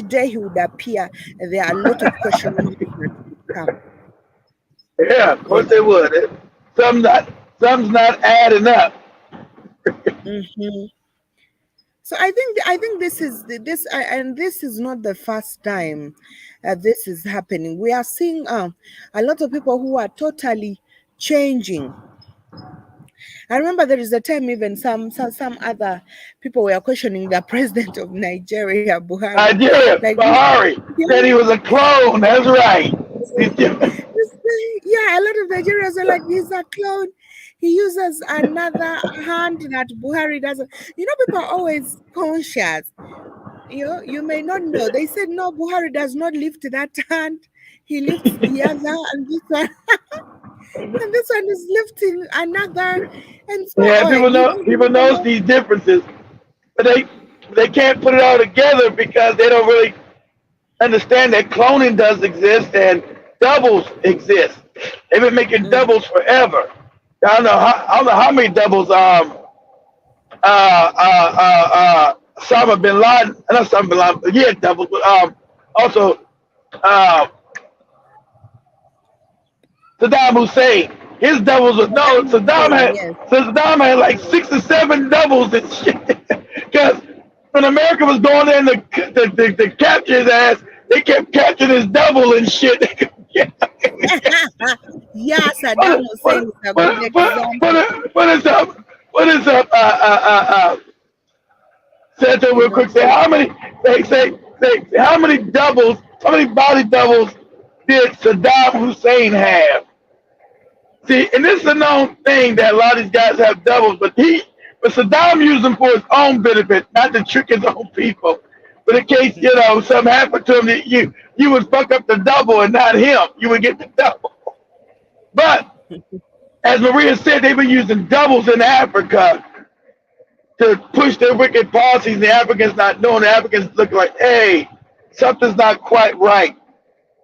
[SPEAKER 3] day he would appear, there are a lot of questioning that would come.
[SPEAKER 7] Yeah, of
[SPEAKER 3] You
[SPEAKER 7] course they
[SPEAKER 3] know.
[SPEAKER 7] would. Something's not adding up.
[SPEAKER 3] Mhm. So I think and this is not the first time this is happening. We are seeing a lot of people who are totally changing. I remember there is a time even some other people were questioning the president of Nigeria, Buhari.
[SPEAKER 7] Nigeria,
[SPEAKER 3] Like this,
[SPEAKER 7] Bahari said he was a clone. That's right.
[SPEAKER 3] yeah, a lot of Nigerians are like, he's a clone. He uses another hand that Buhari doesn't. People are always conscious. You may not know. They said no, Buhari does not lift that hand. He lifts the other, and this one is lifting another, and so
[SPEAKER 7] Yeah,
[SPEAKER 3] on. You don't
[SPEAKER 7] people
[SPEAKER 3] even
[SPEAKER 7] knows
[SPEAKER 3] know.
[SPEAKER 7] these differences, but they can't put it all together because they don't really understand that cloning does exist and doubles exist. They've been making
[SPEAKER 3] Mm,
[SPEAKER 7] doubles forever. I don't know how many doubles Osama bin Laden, not Osama bin Laden, yeah, doubles, but also uh, Saddam Hussein. His doubles was no
[SPEAKER 3] Saddam Hussein, yes.
[SPEAKER 7] Saddam had like 6 or 7 doubles and shit. Because when America was going in to capture his ass, they kept capturing his double and shit.
[SPEAKER 3] Yeah, Saddam Hussein is a good example.
[SPEAKER 7] What is up? What is up? Santa,
[SPEAKER 3] You
[SPEAKER 7] real
[SPEAKER 3] know,
[SPEAKER 7] quick. Say how many? Say how many doubles? How many body doubles did Saddam Hussein have? See, and this is a known thing that a lot of these guys have doubles, but But Saddam used them for his own benefit, not to trick his own people. But in case, something happened to him, you would fuck up the double and not him. You would get the double. But as Maria said, they've been using doubles in Africa to push their wicked policies. The Africans not knowing. The Africans look like, hey, something's not quite right.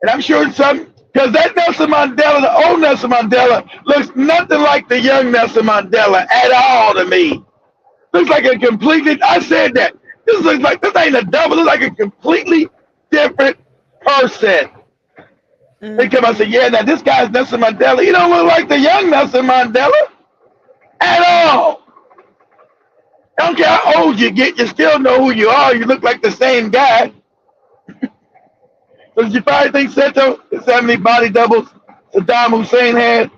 [SPEAKER 7] And I'm sure because that Nelson Mandela, the old Nelson Mandela, looks nothing like the young Nelson Mandela at all to me. Looks like a completely, I said that. This ain't a double. Looks like a completely different person. They come out and say, yeah, now this guy's Nelson Mandela. He don't look like the young Nelson Mandela at all. I don't care how old you get, you still know who you are. You look like the same guy. So did you probably think Seto is how many body doubles Saddam Hussein had?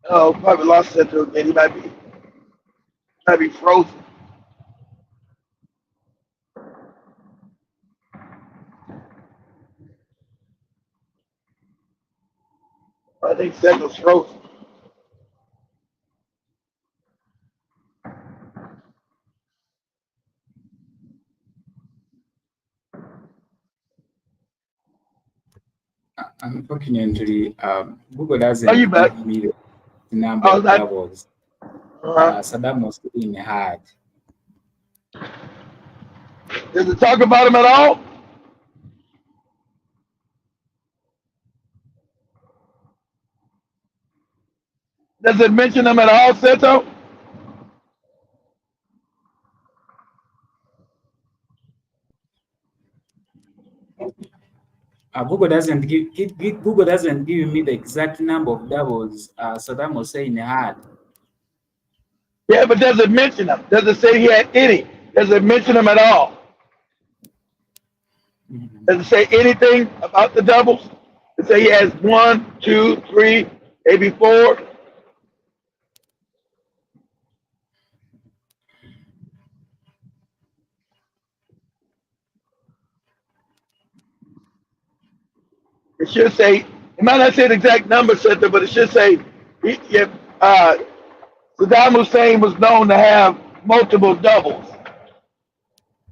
[SPEAKER 7] Oh, probably lost Seto again. He might be frozen. I think Seto's frozen.
[SPEAKER 2] Unfortunately, Google doesn't
[SPEAKER 7] Are you back?
[SPEAKER 2] give me the number of doubles Saddam Hussein had.
[SPEAKER 7] Does it talk about him at all? Does it mention him at all, Seto?
[SPEAKER 2] Google doesn't give me the exact number of doubles Saddam Hussein had.
[SPEAKER 7] Yeah, but does it mention him? Does it say he had any? Does it mention him at all? Does it say anything about the doubles? Does it say he has 1, 2, 3, maybe 4? It should say, it might not say the exact number, Center, but it should say Saddam Hussein was known to have multiple doubles.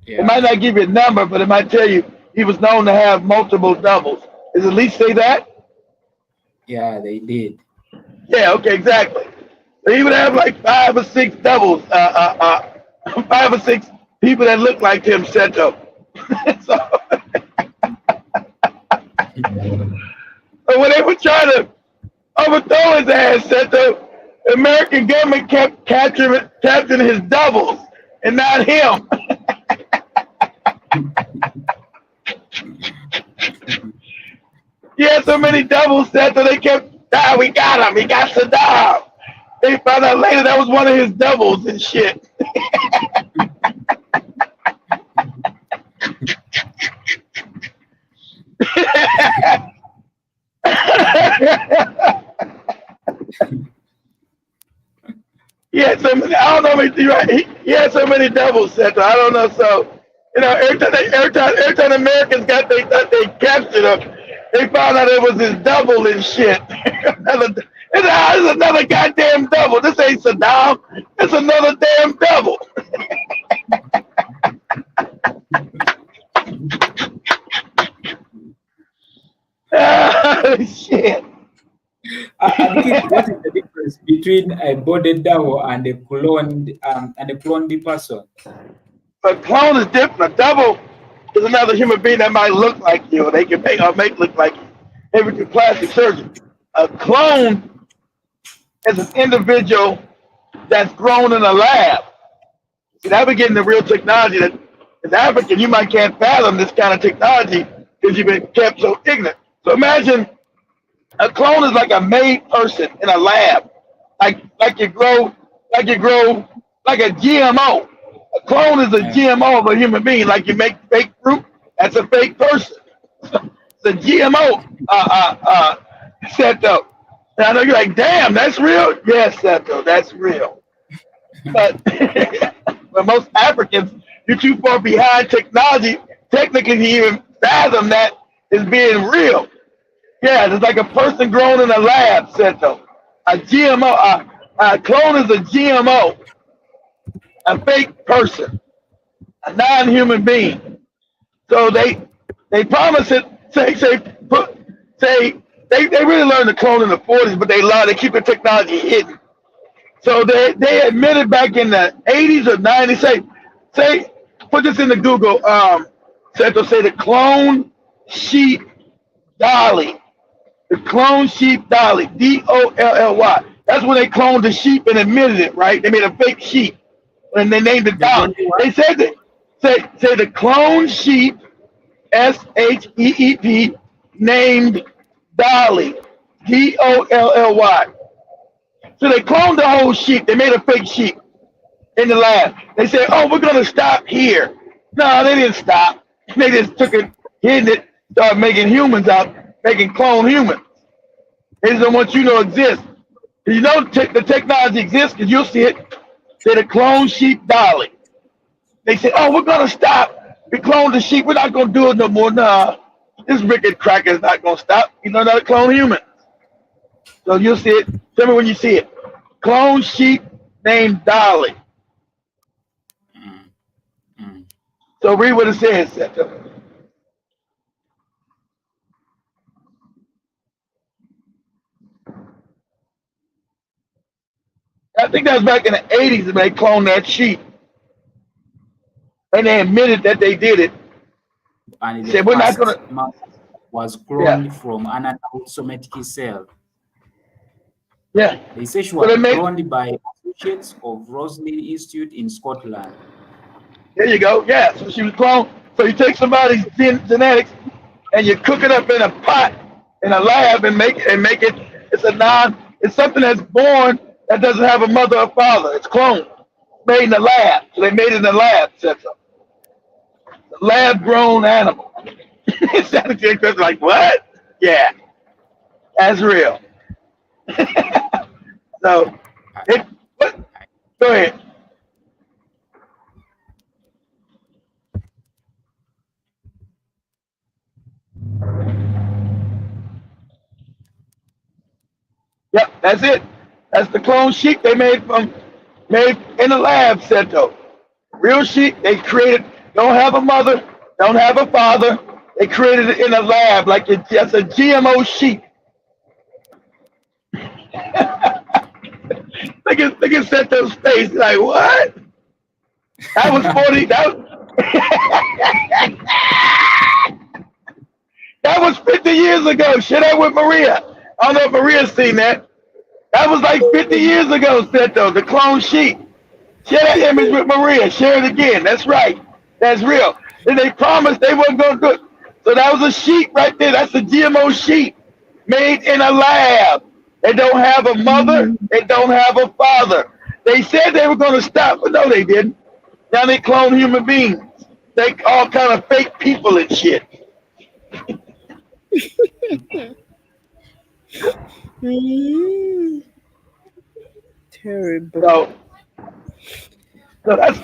[SPEAKER 7] Yeah. It might not give you a number, but it might tell you he was known to have multiple doubles. Does it at least say that?
[SPEAKER 2] Yeah, they did.
[SPEAKER 7] Yeah, okay, exactly. So he would have like 5 or 6 doubles, 5 or 6 people that look like him, Center. So when they were trying to overthrow his ass, the American government kept capturing his doubles and not him. He had so many doubles that they kept, we got him, he got Saddam. They found out later that was one of his doubles and shit. He had so many, I don't know if he's right. He had so many doubles set. I don't know. So, every time Americans thought they captured him, they found out it was his double and shit. It's another goddamn double. This ain't Saddam. It's another damn double. Shit.
[SPEAKER 2] I think what is the difference between a body double and a cloned person?
[SPEAKER 7] A clone is different. A double is another human being that might look like you, or they can make look like you. Maybe through plastic surgery. A clone is an individual that's grown in a lab. See, now we're getting the real technology that as African, you might can't fathom this kind of technology because you've been kept so ignorant. So imagine a clone is like a made person in a lab, like you grow like a GMO. A clone is a GMO of a human being, like you make fake fruit. That's a fake person. It's a GMO Seto. And I know you're like, damn, that's real. Yes, Seto, that's real. But most Africans, you're too far behind technology, technically, to even fathom that as being real. Yeah, it's like a person grown in a lab, Seto. A GMO, a clone is a GMO, a fake person, a non-human being. So they promise it. They really learned to clone in the 40s, but they lie. They keep the technology hidden. So they admitted back in the 80s or 90s. Say put this into Google. Seto, say the clone sheep dolly. The clone sheep dolly, Dolly. That's when they cloned the sheep and admitted it, right? They made a fake sheep and they named it
[SPEAKER 2] They
[SPEAKER 7] Dolly.
[SPEAKER 2] don't do what?
[SPEAKER 7] They said that say the clone sheep, SHEEP, named Dolly, Dolly. So they cloned the whole sheep. They made a fake sheep in the lab. They said, "Oh, we're gonna stop here." No, they didn't stop. They just took it, hidden it, started making humans out, making clone humans. They just don't want you to exist. You know the technology exists because you'll see it. They're the clone sheep Dolly. They said, "Oh, we're gonna stop. We cloned the sheep. We're not gonna do it no more." Nah, this wicked cracker is not gonna stop. You know how to clone humans. So you'll see it. Tell me when you see it. Clone sheep named Dolly.
[SPEAKER 2] Mm, mm.
[SPEAKER 7] So read what it says. I think that was back in the 80s when they cloned that sheep. And they admitted that they did it.
[SPEAKER 2] And
[SPEAKER 7] They
[SPEAKER 2] the
[SPEAKER 7] said, we're not
[SPEAKER 2] first
[SPEAKER 7] gonna,
[SPEAKER 2] mouse was
[SPEAKER 7] yeah,
[SPEAKER 2] cloned from an somatic cell.
[SPEAKER 7] yeah.
[SPEAKER 2] They say she
[SPEAKER 7] So
[SPEAKER 2] was
[SPEAKER 7] they made,
[SPEAKER 2] cloned by associates of Rosley Institute in Scotland.
[SPEAKER 7] there you go, yeah. So she was cloned. So you take somebody's genetics and you cook it up in a pot in a lab and make it, it's something that's born that doesn't have a mother or father. It's cloned, made in the lab. So they made it in the lab, said so. Lab grown animal. It sounded good, like, what? Yeah, that's real. So, it, what? Go ahead. Yep, that's it. That's the clone sheep they made in the lab, Seto. Real sheep, they created, don't have a mother, don't have a father. They created it in a lab, like it's just a GMO sheep. Look at Seto's face, like, what? That was 40, that was 50 years ago. Share that with Maria. I don't know if Maria's seen that. That was like 50 years ago, Seto, the clone sheep. Share that image with Maria. Share it again. That's right. That's real. And they promised they weren't going to do it. So that was a sheep right there. That's a GMO sheep made in a lab. They don't have a mother. They don't have a father. They said they were going to stop, but no, they didn't. Now they clone human beings. They all kind of fake people and shit.
[SPEAKER 3] Terrible.
[SPEAKER 7] So that's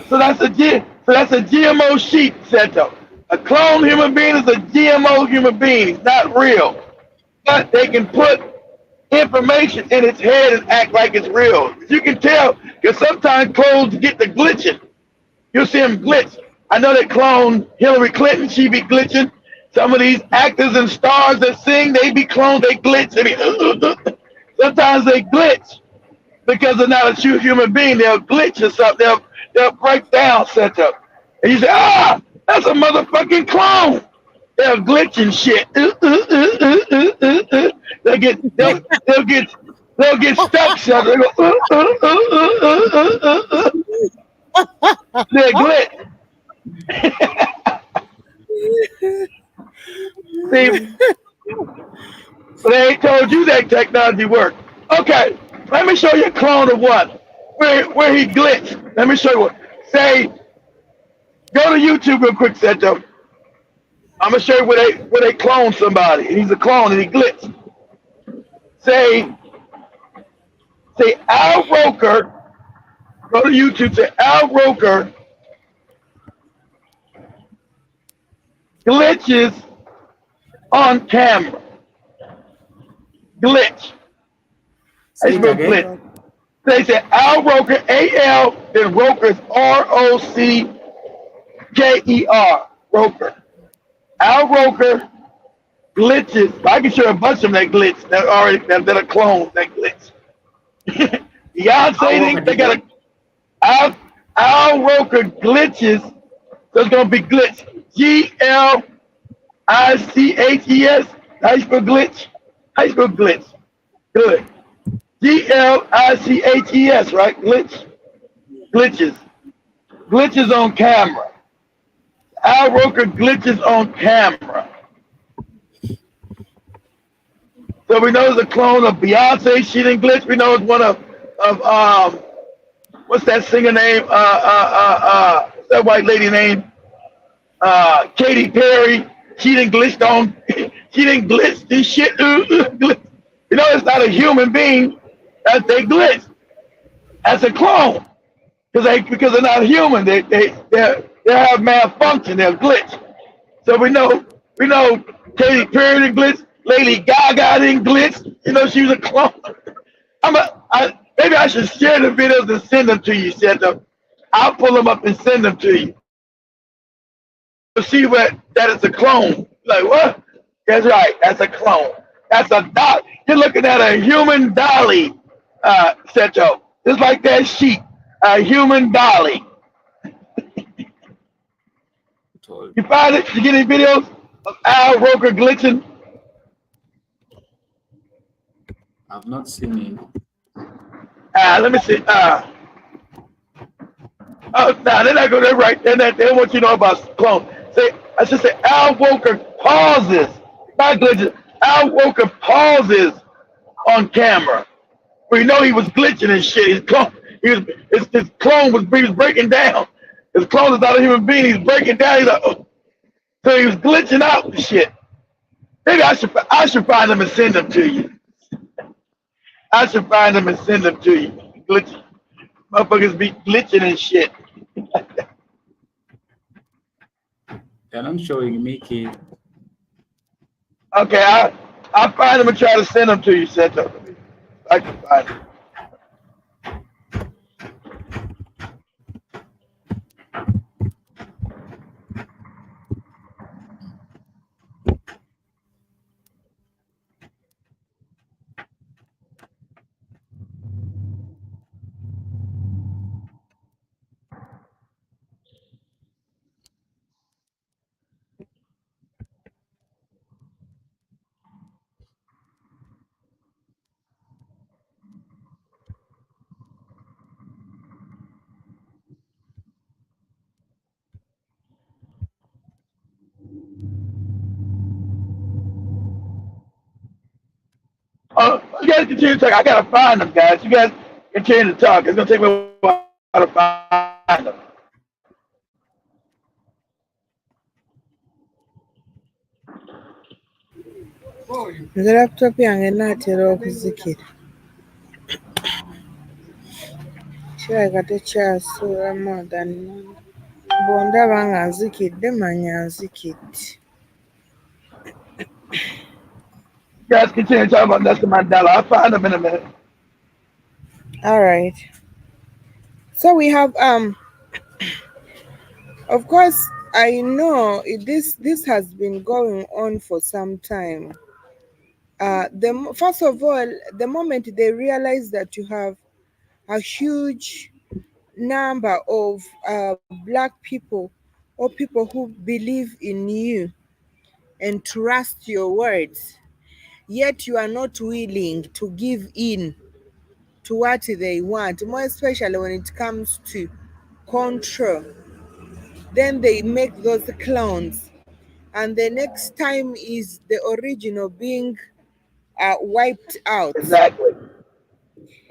[SPEAKER 7] a GMO sheep, Seto. A clone human being is a GMO human being. It's not real, but they can put information in its head and act like it's real. You can tell because sometimes clones get the glitching. You'll see them glitch. I know they cloned Hillary Clinton. She be glitching. Some of these actors and stars that sing, they be cloned. They glitch. Sometimes they glitch because they're not a true human being. They'll glitch or something. They'll break down, set up. And you say, that's a motherfucking clone. They'll glitch and shit. They'll get stuck, shut. They go, they'll glitch. See, they ain't told you that technology worked. Okay, let me show you a clone of one. Where he glitched. Let me show you what. Say, go to YouTube real quick, Seto. I'm gonna show you where they clone somebody. And he's a clone and he glitched. Say Al Roker. Go to YouTube. Say Al Roker glitches on camera. glitch. How
[SPEAKER 2] Say
[SPEAKER 7] you
[SPEAKER 2] it
[SPEAKER 7] spell
[SPEAKER 2] again.
[SPEAKER 7] glitch? They said Al Roker, A-L, then Roker's R-O-C-K-E-R, Roker. Al Roker glitches. I can show a bunch of them that glitch that are clones that glitch. Beyonce,
[SPEAKER 2] How work
[SPEAKER 7] they
[SPEAKER 2] did
[SPEAKER 7] got
[SPEAKER 2] what?
[SPEAKER 7] Al Roker glitches. So it's gonna be glitch. G-L-I-C-H-E-S. How you spell glitch? How you spell glitch? Good. Glitches, right? Glitches. Glitches on camera. Al Roker glitches on camera. So we know it's a clone of Beyonce. She didn't glitch. We know it's one of what's that singer name? What's that white lady name? Katy Perry. She didn't glitch on. She didn't glitch this shit. Glitch. You know, it's not a human being that they glitch. That's a clone because they're not human. They have malfunction. They're glitch. So we know Katy Perry didn't glitch. Lady Gaga didn't glitch. You know, she was a clone. Maybe I should share the videos and send them to you, Seth. I'll pull them up and send them to you. You'll see that it's a clone. Like, what? That's right. That's a clone. That's a doll. You're looking at a human dolly, Seto. Just like that sheep. A human dolly. You find it? You get any videos of Al Roker glitching?
[SPEAKER 2] I've not seen it.
[SPEAKER 7] Let me see. Oh, no, they're not going to right. They don't want you to know about clone. I should say Al Roker pauses. Not glitching. Al Roker pauses on camera. We know he was glitching and shit. His clone was breaking down. His clone is not a human being. He's breaking down. He's like, oh. So he was glitching out and shit. Maybe I should find them and send them to you. I should find them and send them to you. Glitching. Motherfuckers be glitching and shit.
[SPEAKER 2] They're not showing me, kid.
[SPEAKER 7] Okay, I'll find them and try to send them to you, Seto. I can find them. You guys continue to talk. I gotta find them, guys. You guys continue to talk. It's gonna take me a while to find them.
[SPEAKER 3] The laptop yange natera okuzikira kirabika tekyasula more than bw'ondaba nga nzikidde manya nzikidde.
[SPEAKER 7] You guys continue to talk about Nelson Mandela. I'll find them in a minute.
[SPEAKER 3] All right. So we have of course I know this has been going on for some time. First of all, the moment they realize that you have a huge number of black people or people who believe in you and trust your words, yet you are not willing to give in to what they want, more especially when it comes to control, then they make those clones, and the next time is the original being wiped out.
[SPEAKER 7] Exactly.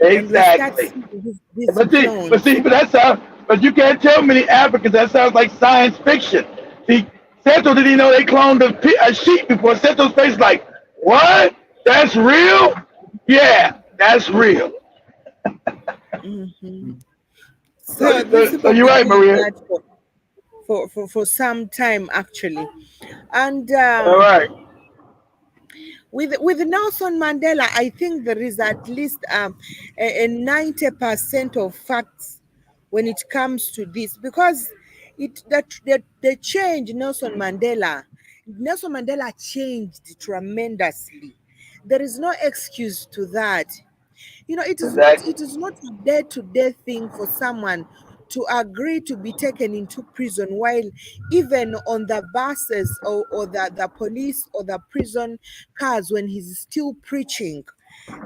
[SPEAKER 3] And we start
[SPEAKER 7] Exactly.
[SPEAKER 3] seeing these
[SPEAKER 7] But that's how. But you can't tell many Africans that sounds like science fiction. See, Seto didn't know they cloned a sheep before. Seto's face like, what? That's real? Yeah, that's real.
[SPEAKER 3] Mm-hmm.
[SPEAKER 7] So you're right, Maria.
[SPEAKER 3] For some time actually, and
[SPEAKER 7] all right.
[SPEAKER 3] With Nelson Mandela, I think there is at least a 90% of facts when it comes to this, because the change Nelson Mandela changed tremendously. There is no excuse to that.
[SPEAKER 7] Exactly.
[SPEAKER 3] It is not a day-to-day thing for someone to agree to be taken into prison, while even on the buses, or the police or the prison cars, when he's still preaching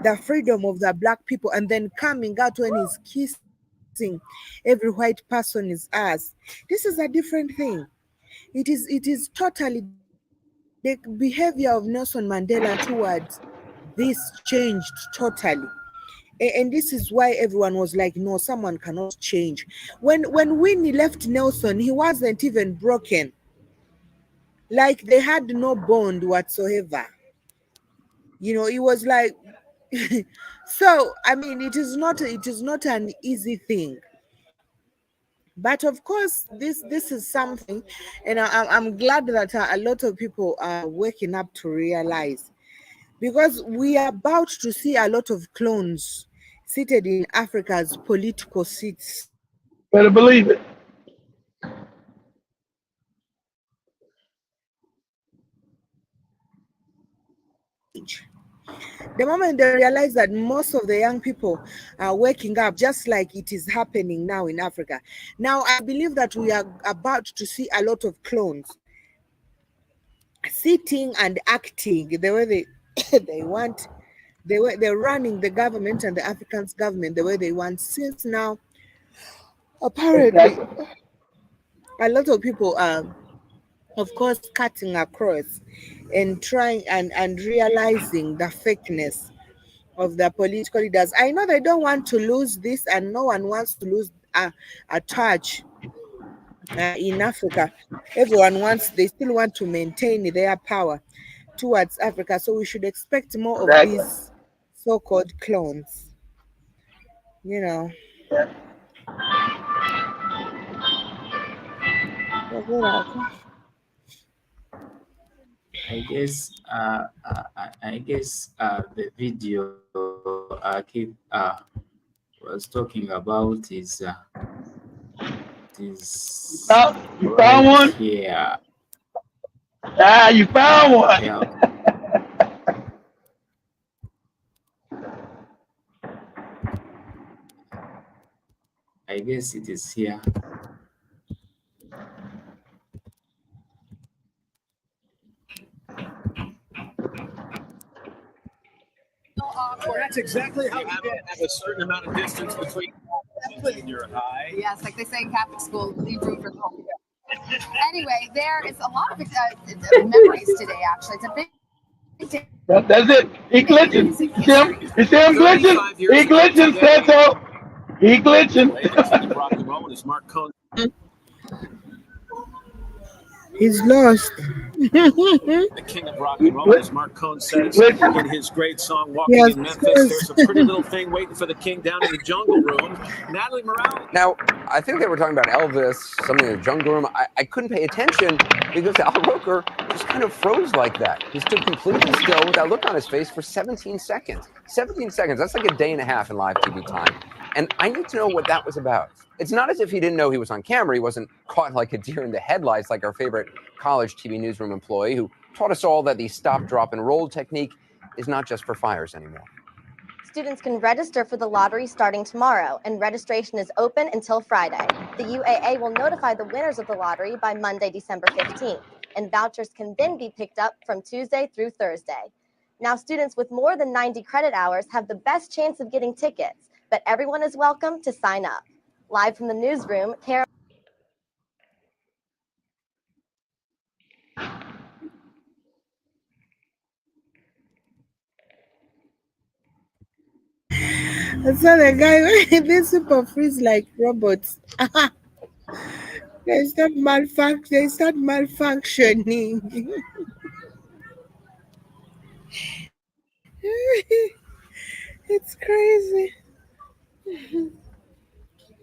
[SPEAKER 3] the freedom of the black people, and then coming out when he's kissing every white person is ass. This is a different thing. It is totally the behavior of Nelson Mandela towards this changed totally. And this is why everyone was like, no, someone cannot change. When Winnie left Nelson, he wasn't even broken. Like, they had no bond whatsoever. It was like so I mean, it is not an easy thing. But of course, this is something, and I'm glad that a lot of people are waking up to realize, because we are about to see a lot of clones seated in Africa's political seats.
[SPEAKER 7] Better believe it.
[SPEAKER 3] The moment they realize that most of the young people are waking up, just like it is happening now in Africa. Now, I believe that we are about to see a lot of clones sitting and acting the way they they want. They're running the government and the African's government the way they want. Since now, apparently,
[SPEAKER 7] Exactly.
[SPEAKER 3] a lot of people are, of course, cutting across and trying and realizing the fakeness of the political leaders. I know they don't want to lose this, and no one wants to lose a touch in Africa. They still want to maintain their power towards Africa. So we should expect more of
[SPEAKER 7] Exactly.
[SPEAKER 3] these so-called clones. You know.
[SPEAKER 7] Yeah.
[SPEAKER 2] The video keep was talking about is
[SPEAKER 7] You found
[SPEAKER 2] right
[SPEAKER 7] one?
[SPEAKER 2] here.
[SPEAKER 7] Ah, you found one.
[SPEAKER 2] Yeah, I guess it is here.
[SPEAKER 4] That's exactly how you have a certain amount of distance between when you're high.
[SPEAKER 8] Yes, like they say in Catholic school, leave room for hope. Anyway, there is a lot of memories today, actually. It's a big day.
[SPEAKER 7] That's it. He glitching. You see him? You see him glitching? He glitching, Santo. He glitching.
[SPEAKER 4] The king of rock and roll is Mark Cohn.
[SPEAKER 3] He's lost.
[SPEAKER 4] The king of rock and roll, as Mark Cohn says in his great song "Walking
[SPEAKER 3] Yes,
[SPEAKER 4] in Memphis."
[SPEAKER 3] yes.
[SPEAKER 4] There's a pretty little thing waiting for the king down in the jungle room. Natalie Morales.
[SPEAKER 9] Now, I think they were talking about Elvis, something in the jungle room. I couldn't pay attention because Al Roker just kind of froze like that. He stood completely still with that look on his face for 17 seconds. 17 seconds, that's like a day and a half in live TV time. And I need to know what that was about. It's not as if he didn't know he was on camera. He wasn't caught like a deer in the headlights like our favorite college TV newsroom employee who taught us all that the stop, drop, and roll technique is not just for fires anymore.
[SPEAKER 10] Students can register for the lottery starting tomorrow, and registration is open until Friday. The UAA will notify the winners of the lottery by Monday, December 15th, and vouchers can then be picked up from Tuesday through Thursday. Now, students with more than 90 credit hours have the best chance of getting tickets, but everyone is welcome to sign up. Live from the newsroom, Carol.
[SPEAKER 3] I saw the guy they super freeze like robots. They start malfunctioning. It's crazy.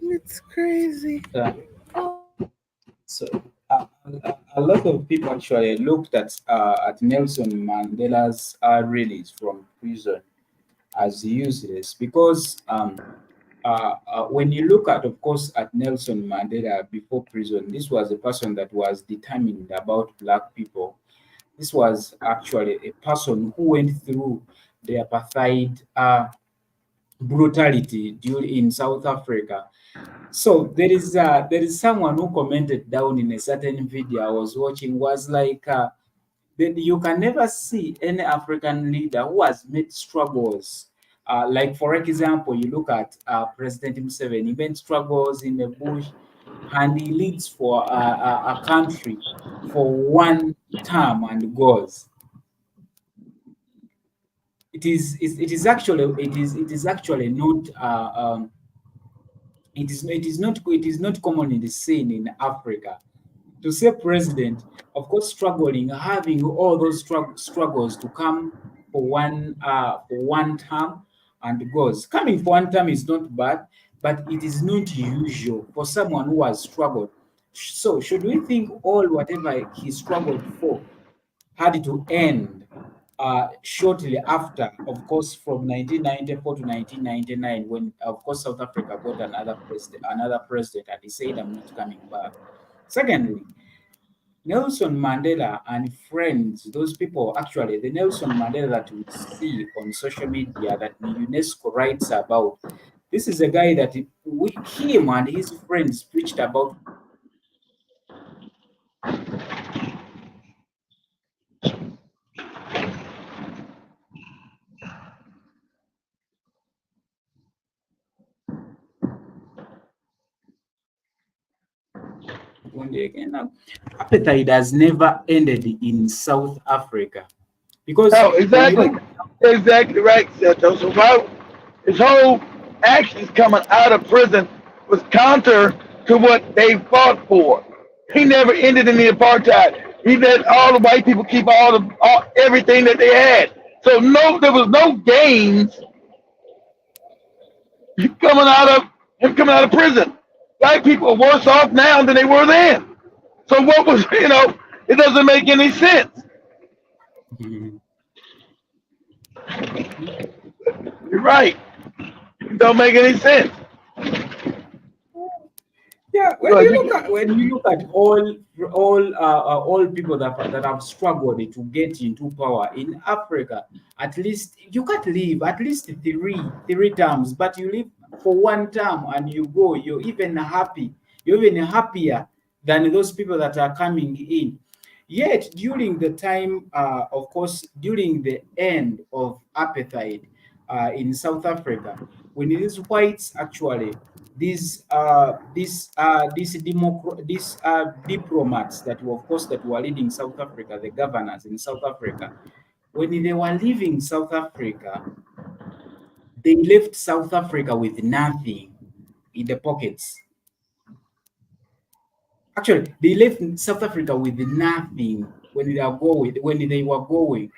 [SPEAKER 3] It's crazy.
[SPEAKER 2] Yeah. So a lot of people actually looked at Nelson Mandela's release from prison as useless because when you look at, of course, at Nelson Mandela before prison, this was a person that was determined about black people. This was actually a person who went through the apartheid brutality in South Africa. So there is someone who commented down in a certain video I was watching, was like that you can never see any African leader who has met struggles. Like for example, you look at President Museveni, he met struggles in the bush, and he leads for a country for one term and goes. It is actually not it is not commonly seen in Africa to say president, of course, struggling, having all those struggles to come for one term and goes. Coming for one term is not bad, but it is not usual for someone who has struggled. So should we think all whatever he struggled for had to end shortly after, of course, from 1994 to 1999, when, of course, South Africa got another president, and he said, "I'm not coming back." Secondly, Nelson Mandela and friends, those people, actually, the Nelson Mandela that we see on social media that the UNESCO writes about, this is a guy that him and his friends preached about one day again. Now, apartheid has never ended in South Africa because
[SPEAKER 7] No, exactly right, Seto. So why his whole actions coming out of prison was counter to what they fought for. He never ended in the apartheid. He let all the white people keep everything that they had. So no, there was no gains coming out of prison. Black people are worse off now than they were then. So what was it doesn't make any sense. You're right. It don't make any sense.
[SPEAKER 2] Yeah, when you look at all people that have struggled to get into power in Africa, at least you can't live at least three terms, but you live for one term and you go. You're even happier than those people that are coming in. Yet during the time, of course, during the end of apartheid in South Africa, when these whites actually these diplomats that were, of course, that were leading South Africa, the governors in South Africa, when they were leaving South Africa, they left South Africa with nothing in the pockets. Actually, they left South Africa with nothing when they were going.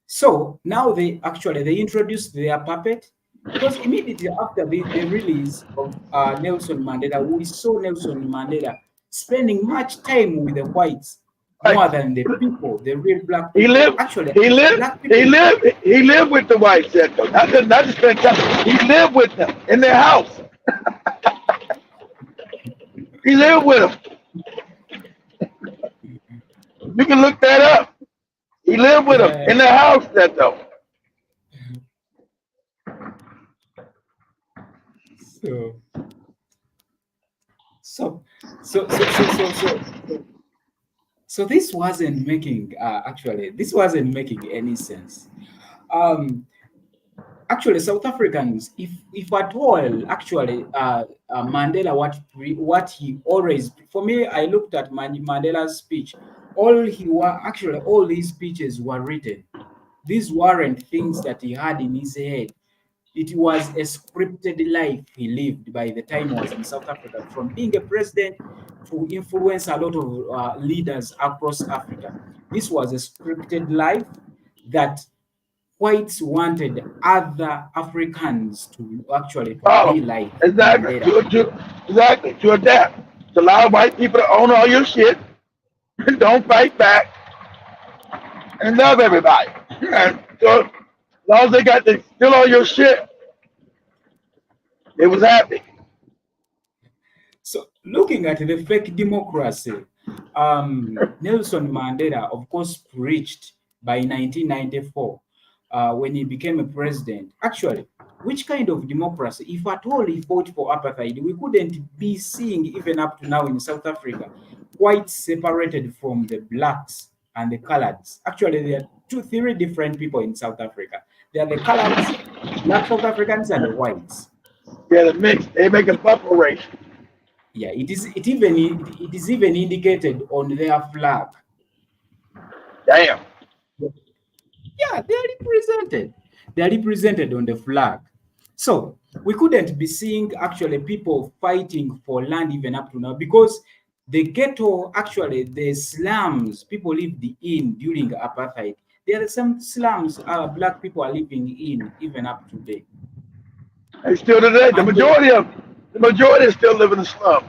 [SPEAKER 2] So now they introduced their puppet, because immediately after the release of Nelson Mandela, we saw Nelson Mandela spending much time with the whites more than the people, the real black people.
[SPEAKER 7] He lived with the whites. Not just spend time. He lived with them in their house. He lived with them. You can look that up. He lived with them in their house.
[SPEAKER 2] So this wasn't making any sense. Actually, South Africans, if at all, actually, Mandela, what he always, for me, I looked at Mandela's speech. All his speeches were written. These weren't things that he had in his head. It was a scripted life he lived by the time he was in South Africa, from being a president to influence a lot of leaders across Africa. This was a scripted life that whites wanted other Africans to actually be like.
[SPEAKER 7] Exactly. To adapt. to allow white people to own all your shit, and don't fight back, and love everybody. And so as long as they got to steal all your shit, it was happy.
[SPEAKER 2] So, looking at the fake democracy, Nelson Mandela, of course, preached by 1994 when he became a president. Actually, which kind of democracy? If at all he fought for apartheid, we couldn't be seeing, even up to now in South Africa, whites separated from the blacks and the coloreds. Actually, there are three different people in South Africa. There are the coloreds, black South Africans, and the whites.
[SPEAKER 7] Yeah, the mix. They make a buffalo race.
[SPEAKER 2] Yeah, it is even indicated on their flag.
[SPEAKER 7] Damn.
[SPEAKER 2] Yeah, they are represented. They are represented on the flag. So we couldn't be seeing actually people fighting for land even up to now, because the ghetto, actually the slums people lived in during apartheid, there are some slums black people are living in even up today.
[SPEAKER 7] And still today, the majority still live in the slum.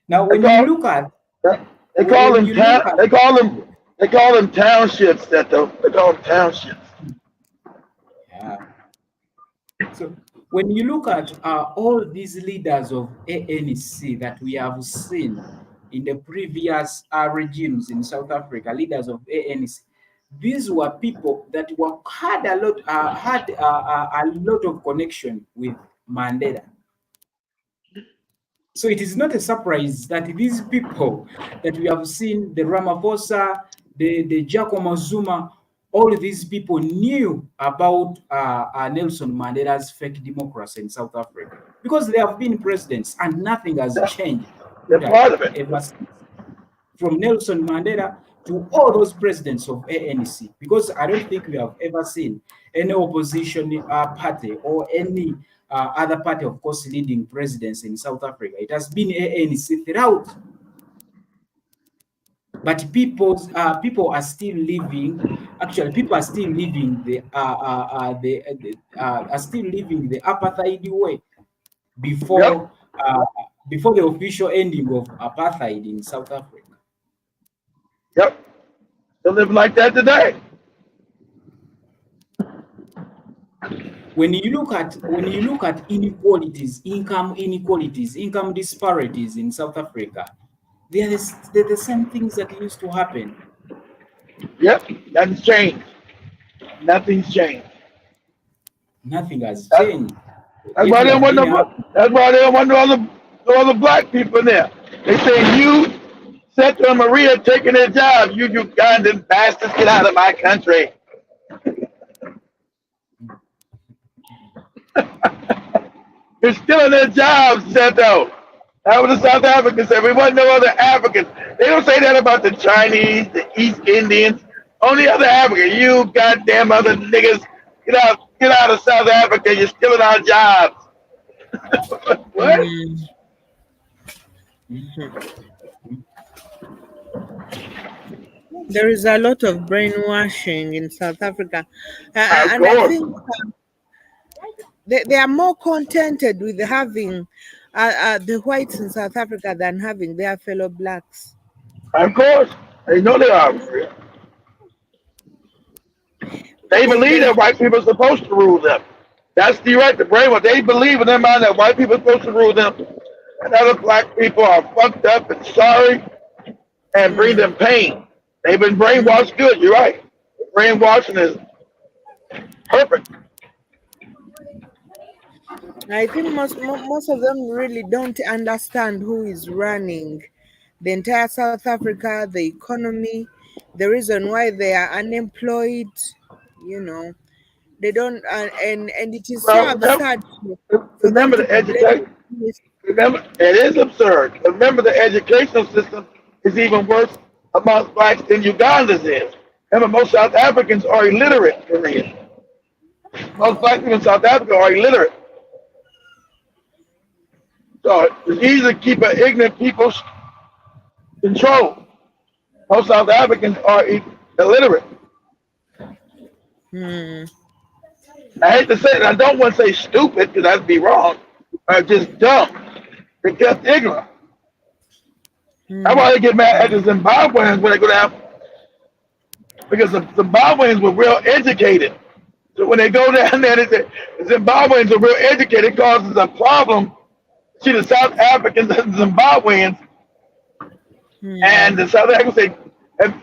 [SPEAKER 2] Now, when you look at,
[SPEAKER 7] they call them townships. They call them townships.
[SPEAKER 2] Yeah. So when you look at all these leaders of ANC that we have seen in the previous regimes in South Africa, leaders of ANC, these were people that had a lot of connection with Mandela. So it is not a surprise that these people that we have seen, the Ramaphosa, the Giacomo Zuma, all these people knew about Nelson Mandela's fake democracy in South Africa, because they have been presidents and nothing has changed.
[SPEAKER 7] They're part of it.
[SPEAKER 2] Ever since. From Nelson Mandela to all those presidents of ANC, because I don't think we have ever seen any opposition party or any other party, of course, leading presidents in South Africa. It has been ANC throughout. But people are still living. Actually, people are still living the apartheid way before the official ending of apartheid in South Africa.
[SPEAKER 7] Yep, they live like that today.
[SPEAKER 2] When you look at inequalities, income inequalities, income disparities in South Africa, they're the same things that used to happen.
[SPEAKER 7] Yep, nothing's changed. Nothing's changed.
[SPEAKER 2] Nothing has changed.
[SPEAKER 7] That's why they don't want no other black people in there. They say you, Seto and Maria, taking their job. You Ugandan bastards, get out of my country. You're still in their jobs, Seto. That was the South Africans said. We want no other Africans. They don't say that about the Chinese, the East Indians, only other Africans. You goddamn other niggas, get out of South Africa. You're stealing our jobs. What?
[SPEAKER 3] There is a lot of brainwashing in South Africa, and I think they are more contented with having the whites in South Africa than having their fellow blacks.
[SPEAKER 7] Of course, they know they are. They believe that white people are supposed to rule them. That's the brainwash. They believe in their mind that white people are supposed to rule them, and other black people are fucked up and sorry and bring them pain. They've been brainwashed good. You're right. Brainwashing is perfect.
[SPEAKER 3] I think most of them really don't understand who is running the entire South Africa, the economy, the reason why they are unemployed. You know, they don't, and it is so absurd.
[SPEAKER 7] Remember the education. Remember, it is absurd. Remember, the educational system is even worse amongst blacks than Uganda's is. Remember, most South Africans are illiterate. Most black people in South Africa are illiterate. So it's easy to keep an ignorant people control. Most South Africans are illiterate. I hate to say it. I don't want to say stupid because that'd be wrong. Or just dumb. They're just ignorant. That's why they get mad at the Zimbabweans when they go down, because the Zimbabweans were real educated. So when they go down there, they say the Zimbabweans are real educated. It causes a problem. See, the South Africans and Zimbabweans, and the South Africans say,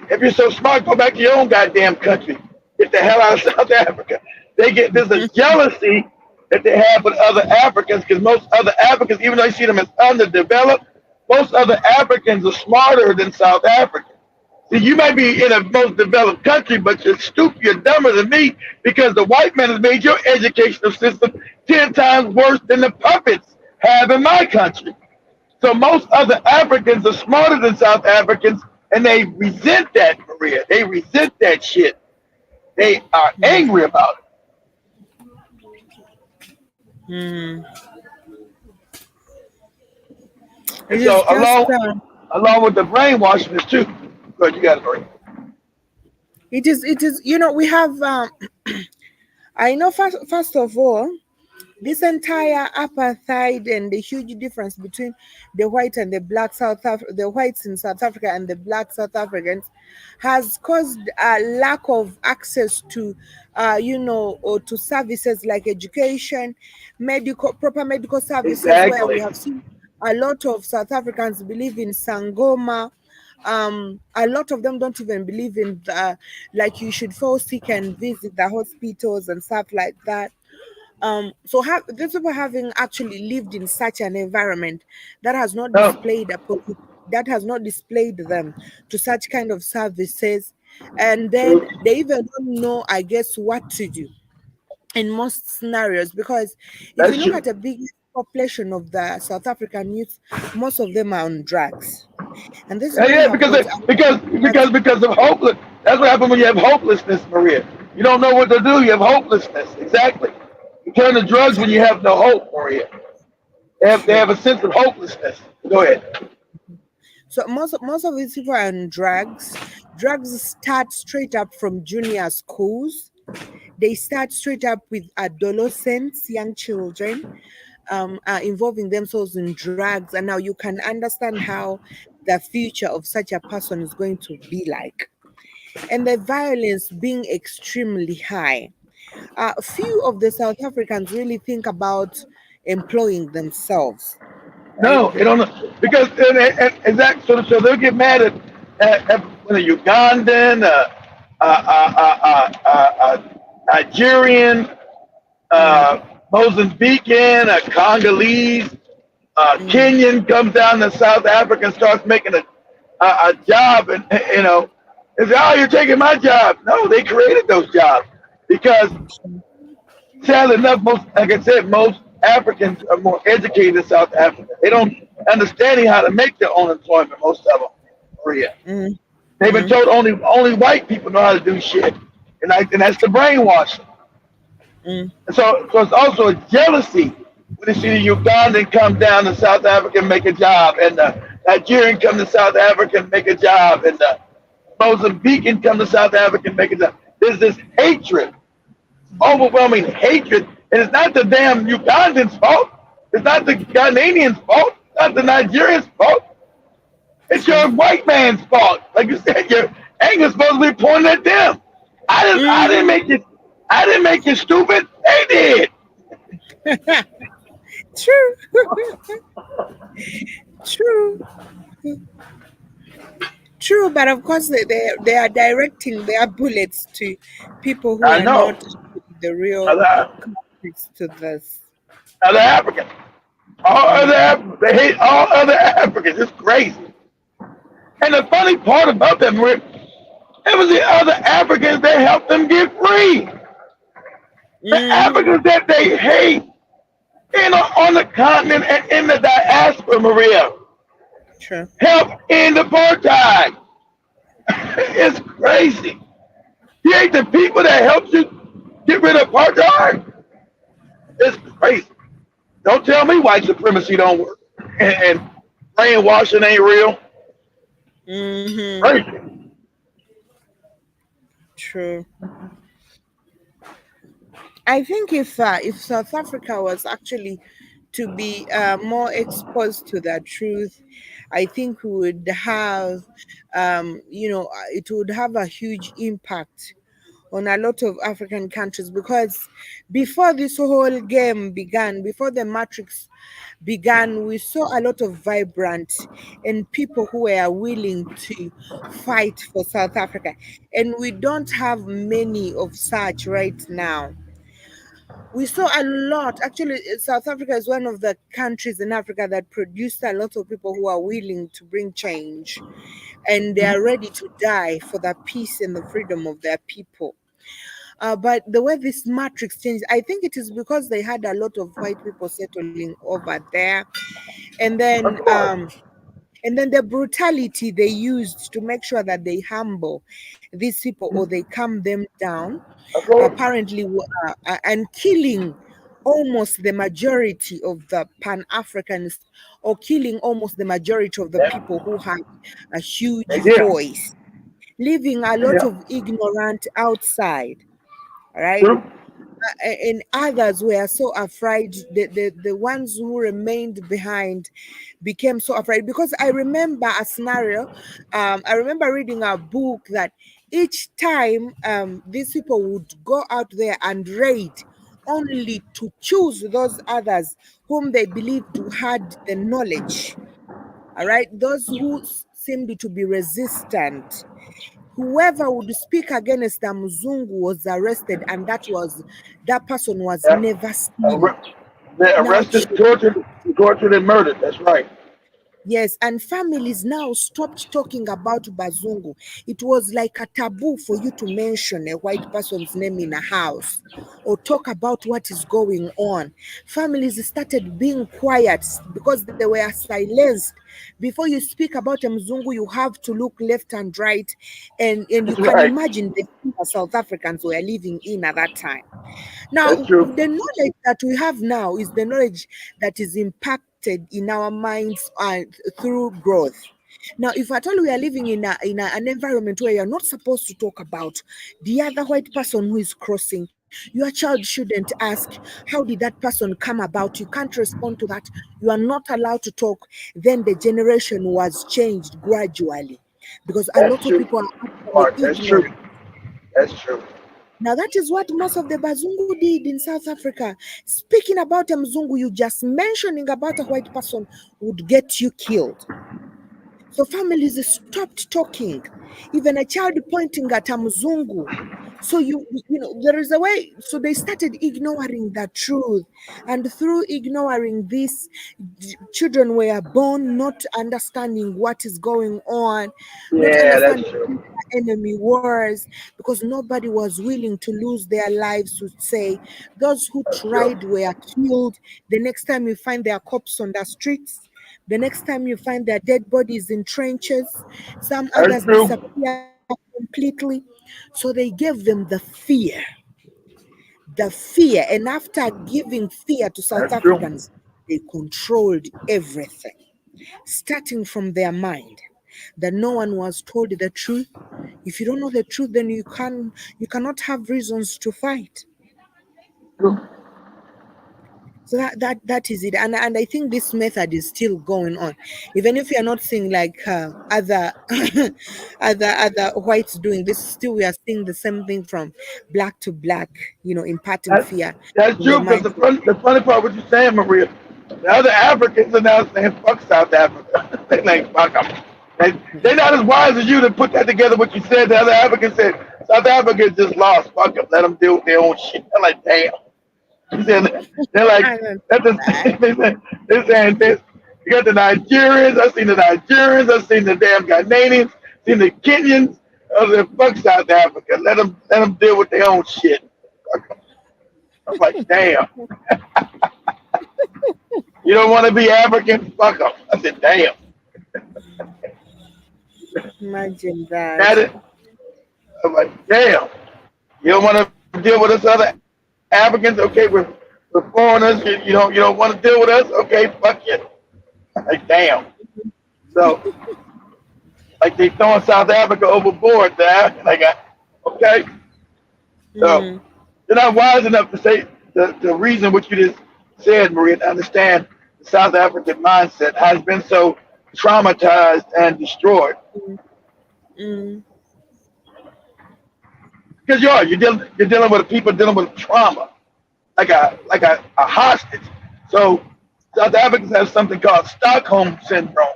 [SPEAKER 7] if you're so smart, go back to your own goddamn country. Get the hell out of South Africa. There's a jealousy that they have with other Africans, because most other Africans, even though you see them as underdeveloped, most other Africans are smarter than South Africans. See, you might be in a most developed country, but you're stupid, you're dumber than me, because the white man has made your educational system 10 times worse than the puppets have in my country. So most other Africans are smarter than South Africans, and they resent that, Maria. They resent that shit. They are angry about it. And so along with the brainwashing is too. Good, you got it, Maria.
[SPEAKER 3] It is, we have, I know first of all, this entire apartheid and the huge difference between the white and the black the whites in South Africa and the black South Africans has caused a lack of access to, or to services like education, proper medical services, where we have seen a lot of South Africans believe in Sangoma. A lot of them don't even believe in like you should fall sick and visit the hospitals and stuff like that. So these people having actually lived in such an environment that has not displayed them to such kind of services, and then they even don't know, I guess, what to do in most scenarios, because if you look at the big population of the South African youth, most of them are on drugs. And this is
[SPEAKER 7] because of hopeless. That's what happens when you have hopelessness, Maria. You don't know what to do. You have hopelessness. Exactly. You turn to drugs when you have no hope, Maria. They have a sense of hopelessness. Go ahead.
[SPEAKER 3] So most of these people are on drugs. Drugs start straight up from junior schools. They start straight up with adolescents, young children, involving themselves in drugs. And now you can understand how the future of such a person is going to be like. And the violence being extremely high. Few of the South Africans really think about employing themselves. Right?
[SPEAKER 7] No, they don't know. Because so they'll get mad at when a Ugandan, Nigerian, Mozambican, a Congolese, Kenyan comes down to South Africa and starts making a job, and they say, "Oh, you're taking my job." No, they created those jobs because, sadly enough, most Africans are more educated in South Africa. They don't understand how to make their own employment. Most of them, Maria. They've been told only white people know how to do shit, and that's the brainwashing. And so it's also a jealousy when they see the Ugandan come down to South Africa and make a job, and the Nigerian come to South Africa and make a job, and the Mozambican come to South Africa and make a job. There's this hatred, overwhelming hatred, and it's not the damn Ugandans' fault. It's not the Ghanaians' fault. It's not the Nigerians' fault. It's your white man's fault. Like you said, your anger's supposed to be pointed at them. I didn't make you stupid. They did.
[SPEAKER 3] True. True, but of course they are directing their bullets to people who are not the real culprits to this.
[SPEAKER 7] Other Africans. They hate all other Africans. It's crazy. And the funny part about them, it was the other Africans that helped them get free. The Africans that they hate on the continent and in the diaspora, Maria.
[SPEAKER 3] Sure.
[SPEAKER 7] Help end apartheid. It's crazy. You hate the people that helped you get rid of apartheid. It's crazy. Don't tell me white supremacy don't work and brainwashing ain't real. Crazy.
[SPEAKER 3] True. I think if South Africa was actually to be more exposed to the truth, I think we would have, it would have a huge impact on a lot of African countries, because before this whole game began, before the Matrix began, we saw a lot of vibrant and people who were willing to fight for South Africa. And we don't have many of such right now. We saw a lot. Actually, South Africa is one of the countries in Africa that produced a lot of people who are willing to bring change, and they are ready to die for the peace and the freedom of their people. But the way this matrix changed, I think it is because they had a lot of white people settling over there, and then the brutality they used to make sure that they humble these people or they calm them down, apparently, and killing almost the majority of the Pan-Africans, or killing almost the majority of the people who had a huge voice, leaving a lot of ignorant outside. Right? And others were so afraid. The ones who remained behind became so afraid, because I remember a scenario. I remember reading a book that each time these people would go out there and raid, only to choose those others whom they believed had the knowledge. All right, those who seemed to be resistant. Whoever would speak against the Mzungu was arrested, and that person was never seen.
[SPEAKER 7] They're arrested, tortured, and murdered. That's right.
[SPEAKER 3] Yes, and families now stopped talking about Bazungu. It was like a taboo for you to mention a white person's name in a house or talk about what is going on. Families started being quiet because they were silenced. Before you speak about a Mzungu, you have to look left and right, and you can imagine the South Africans were living in at that time. Now, the knowledge that we have now is the knowledge that is impacted in our minds through growth. Now, if at all we are living in an environment where you're not supposed to talk about the other white person who is crossing, your child shouldn't ask, how did that person come about? You can't respond to that. You are not allowed to talk. Then the generation was changed gradually, because a lot of people are ignorant.
[SPEAKER 7] That's true.
[SPEAKER 3] Now, that is what most of the Bazungu did in South Africa. Speaking about a Mzungu, you just mentioning about a white person would get you killed. So families stopped talking. Even a child pointing at a Mzungu. So there is a way. So they started ignoring the truth, and through ignoring this, children were born not understanding what is going on, not understanding who the enemy was, because nobody was willing to lose their lives to say those who tried were killed. The next time you find their corpses on the streets, the next time you find their dead bodies in trenches, some others disappear completely. So they gave them the fear. And after giving fear to South Africans, they controlled everything, starting from their mind, that no one was told the truth. If you don't know the truth, then you cannot have reasons to fight. So that is it, and I think this method is still going on, even if you are not seeing like other other whites doing this. Still, we are seeing the same thing from black to black, imparting fear.
[SPEAKER 7] That's true, because the funny part what you're saying, Maria, the other Africans are now saying fuck South Africa. They like fuck them. They're not as wise as you to put that together. What you said, the other Africans said South Africa just lost. Fuck them. Let them deal with their own shit. They're like, damn. They're like, they're saying this. You got the Nigerians, I've seen the Nigerians, I've seen the damn Ghanaians, seen the Kenyans. Fuck South Africa. Let them deal with their own shit. I'm like, damn. You don't want to be African? Fuck them. I said, damn.
[SPEAKER 3] Imagine that.
[SPEAKER 7] I'm like, damn. You don't want to deal with us other Africans? Okay, we're foreigners. You don't want to deal with us? Okay, fuck you. Like, damn. So, like, they throwing South Africa overboard there. Like, okay. So, they're not wise enough to say the reason what you just said, Maria, to understand the South African mindset has been so traumatized and destroyed.
[SPEAKER 3] Mm.
[SPEAKER 7] Because you're dealing with people dealing with trauma, like a hostage. So South Africans have something called Stockholm syndrome.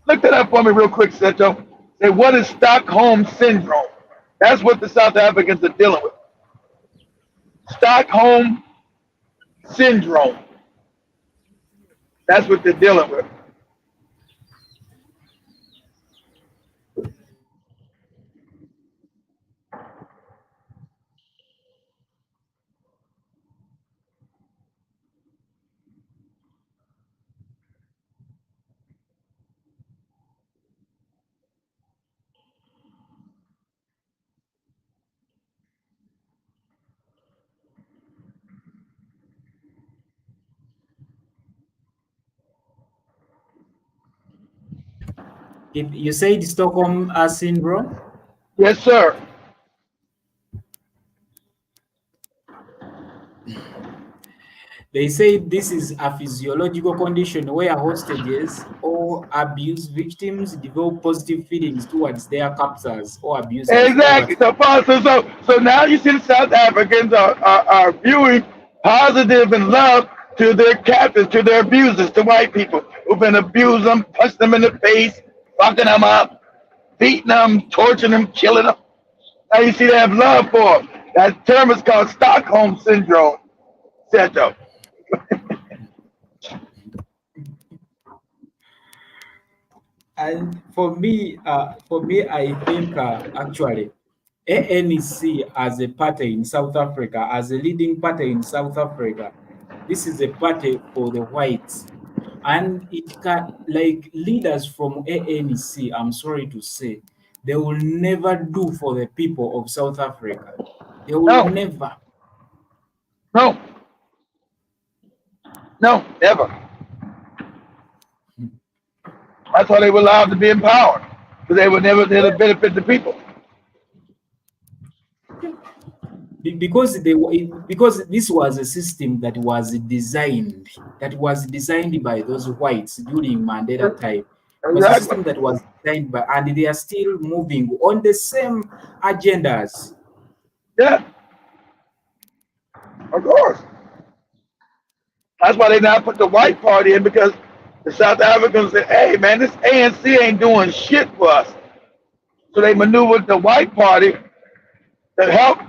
[SPEAKER 7] Look that up for me real quick, Seto. Say, what is Stockholm syndrome? That's what the South Africans are dealing with. Stockholm syndrome. That's what they're dealing with.
[SPEAKER 2] If you said Stockholm syndrome,
[SPEAKER 7] Yes, sir.
[SPEAKER 2] they say this is a physiological condition where hostages or abuse victims develop positive feelings towards their captors or abusers over
[SPEAKER 7] Exactly. So now you see the South Africans are viewing positive and love to their captors, to their abusers, to white people who've been abusing them, punching them in the face, fucking them up, beating them, torturing them, killing them. Now you see they have love for them. That term is called Stockholm syndrome. Seto.
[SPEAKER 2] and for me, I think actually ANC as a party in South Africa, as a leading party in South Africa, this is a party for the whites. And it can, like leaders from ANC, I'm sorry to say, they will never do for the people of South Africa. They will
[SPEAKER 7] No,
[SPEAKER 2] never.
[SPEAKER 7] no, no, never. That's why they were allowed to be in power, because they would never did benefit the people.
[SPEAKER 2] Because because this was a system that was designed by those whites during Mandela time. It was a
[SPEAKER 7] Exactly.
[SPEAKER 2] system that was designed by, and they are still moving on the same agendas.
[SPEAKER 7] Yeah, of course. That's why they now put the white party in, because the South Africans said, hey man, this ANC ain't doing shit for us. So they maneuvered the white party to help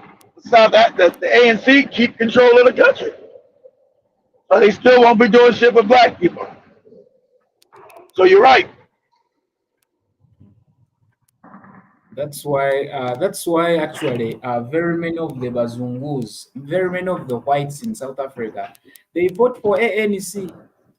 [SPEAKER 7] the ANC keep control of the country. So they still won't be doing shit for black people. So you're right.
[SPEAKER 2] That's why actually very many of the Bazungus, very many of the whites in South Africa, they vote for ANC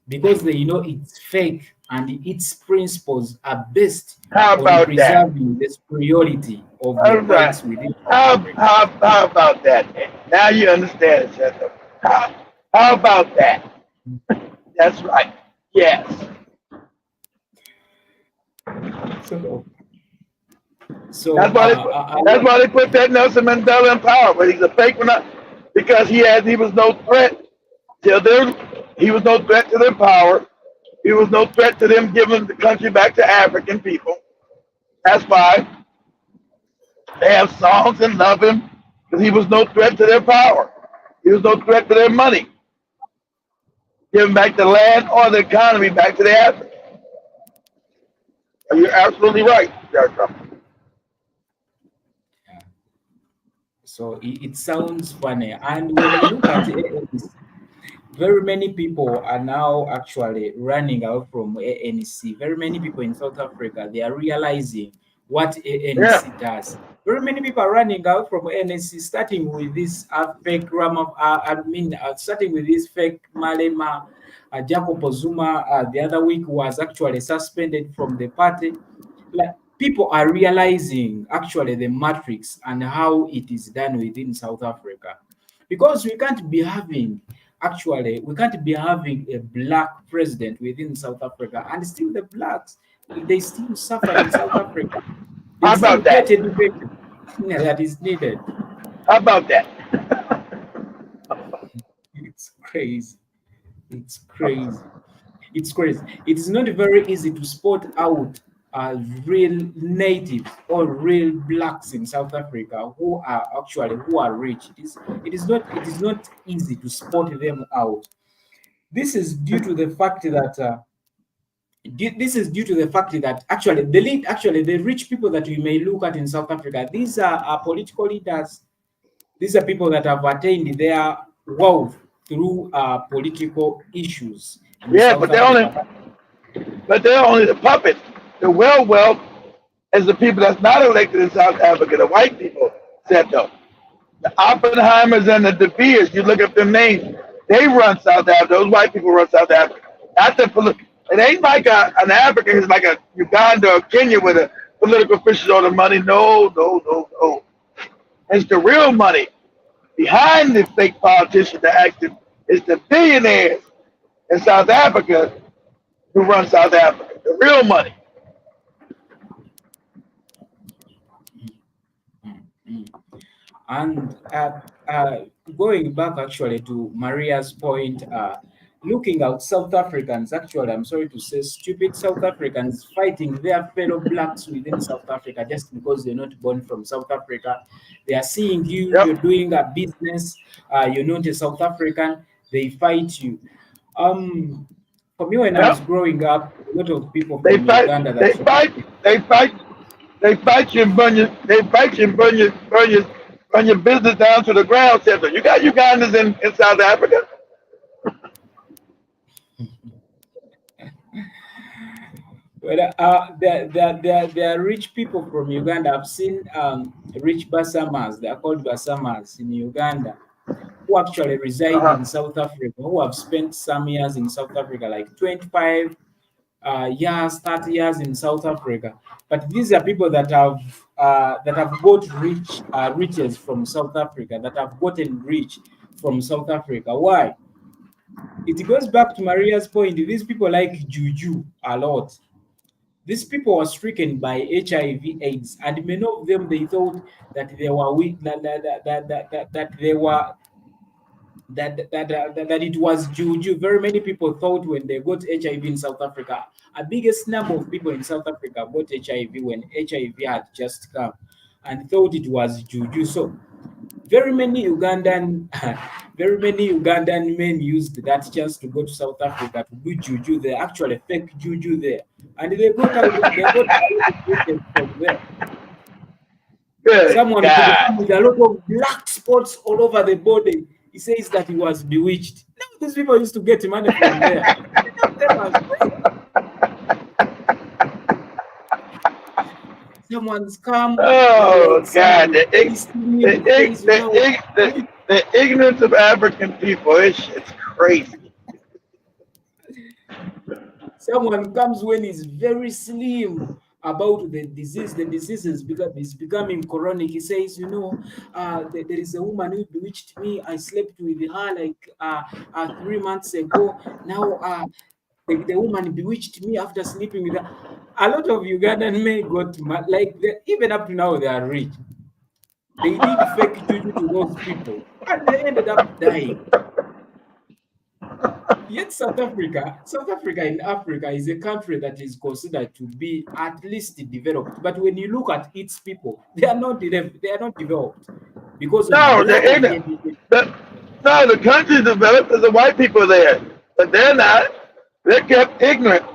[SPEAKER 2] because they know it's fake and its principles are based
[SPEAKER 7] How
[SPEAKER 2] on
[SPEAKER 7] about that?
[SPEAKER 2] preserving the superiority of the
[SPEAKER 7] All right.
[SPEAKER 2] whites within South Africa.
[SPEAKER 7] How about that? Now you understand, Chesto. How about that? That's right. Yes.
[SPEAKER 2] So
[SPEAKER 7] That's why they put that Nelson Mandela in power, but he's a fake one, because he was no threat to them. He was no threat to their power. He was no threat to them giving the country back to African people. That's why they have songs and love him, because he was no threat to their power. He was no threat to their money. Giving back the land or the economy back to the Africans. You're absolutely right, Jericho.
[SPEAKER 2] So it sounds funny. And when you look at ANC, very many people are now actually running out from ANC. Very many people in South Africa, they are realizing what ANC does. Very many people are running out from ANC, starting with this fake starting with this fake Malema. Jacob Zuma the other week was actually suspended from the party. Like, people are realizing actually the matrix and how it is done within South Africa, because we can't be having a black president within South Africa, and still the blacks, they still suffer in South Africa.
[SPEAKER 7] How about that?
[SPEAKER 2] That is needed.
[SPEAKER 7] How about that?
[SPEAKER 2] It's crazy. It's crazy. It's crazy. It is not very easy to spot out real natives or real blacks in South Africa who are rich. It is not easy to spot them out. This is due to the fact that actually the rich people that we may look at in South Africa, these are political leaders. These are people that have attained their wealth through political issues in
[SPEAKER 7] Yeah,
[SPEAKER 2] South Africa.
[SPEAKER 7] but they're only the puppets. The real wealth is the people that's not elected in South Africa, the white people, said though. The Oppenheimers and the De Beers, you look up their names, they run South Africa. Those white people run South Africa. Not the it ain't like an African, it's like a Uganda or Kenya where the political officials own the money. No, no, no, no. It's the real money behind the fake politicians that actually it's the billionaires in South Africa who run South Africa. The real money.
[SPEAKER 2] And going back actually to Maria's point, looking at South Africans, actually, I'm sorry to say, stupid South Africans fighting their fellow blacks within South Africa just because they're not born from South Africa. They are seeing you, you're doing a business, you're not a South African, they fight you. For me, when I was growing up, a lot of people from Uganda
[SPEAKER 7] they fight you and burn your business down to the ground. Center. You got Ugandans in South Africa.
[SPEAKER 2] Well, there are rich people from Uganda. I've seen rich Basamas. They are called Basamas in Uganda, who actually reside in South Africa, who have spent some years in South Africa, like 25 years, 30 years in South Africa. But these are people that have got riches from South Africa, that have gotten rich from South Africa. Why? It goes back to Maria's point. These people like juju a lot. These people were stricken by HIV/AIDS, and many of them they thought that they were weak, that they were that it was juju. Very many people thought when they got HIV in South Africa, a biggest number of people in South Africa got HIV when HIV had just come, and thought it was juju. So very many Ugandan men used that chance to go to South Africa to do juju. They actually fake juju there, and they got from there.
[SPEAKER 7] Good
[SPEAKER 2] Someone
[SPEAKER 7] God.
[SPEAKER 2] with a lot of black spots all over the body. He says that he was bewitched. Now these people used to get money from there. Someone's come.
[SPEAKER 7] Oh God, the ignorance of African people, it's crazy.
[SPEAKER 2] Someone comes when he's very slim about the disease. The disease is becoming chronic. He says, there is a woman who bewitched me. I slept with her like 3 months ago. Now the woman bewitched me after sleeping with her. A lot of Ugandan men got mad. Like even up to now, they are rich. They did fake juju to those people, and they ended up dying. Yet South Africa in Africa is a country that is considered to be at least developed. But when you look at its people, they are not developed because of
[SPEAKER 7] the country's developed. There's the white people there, but they're not. They're kept ignorant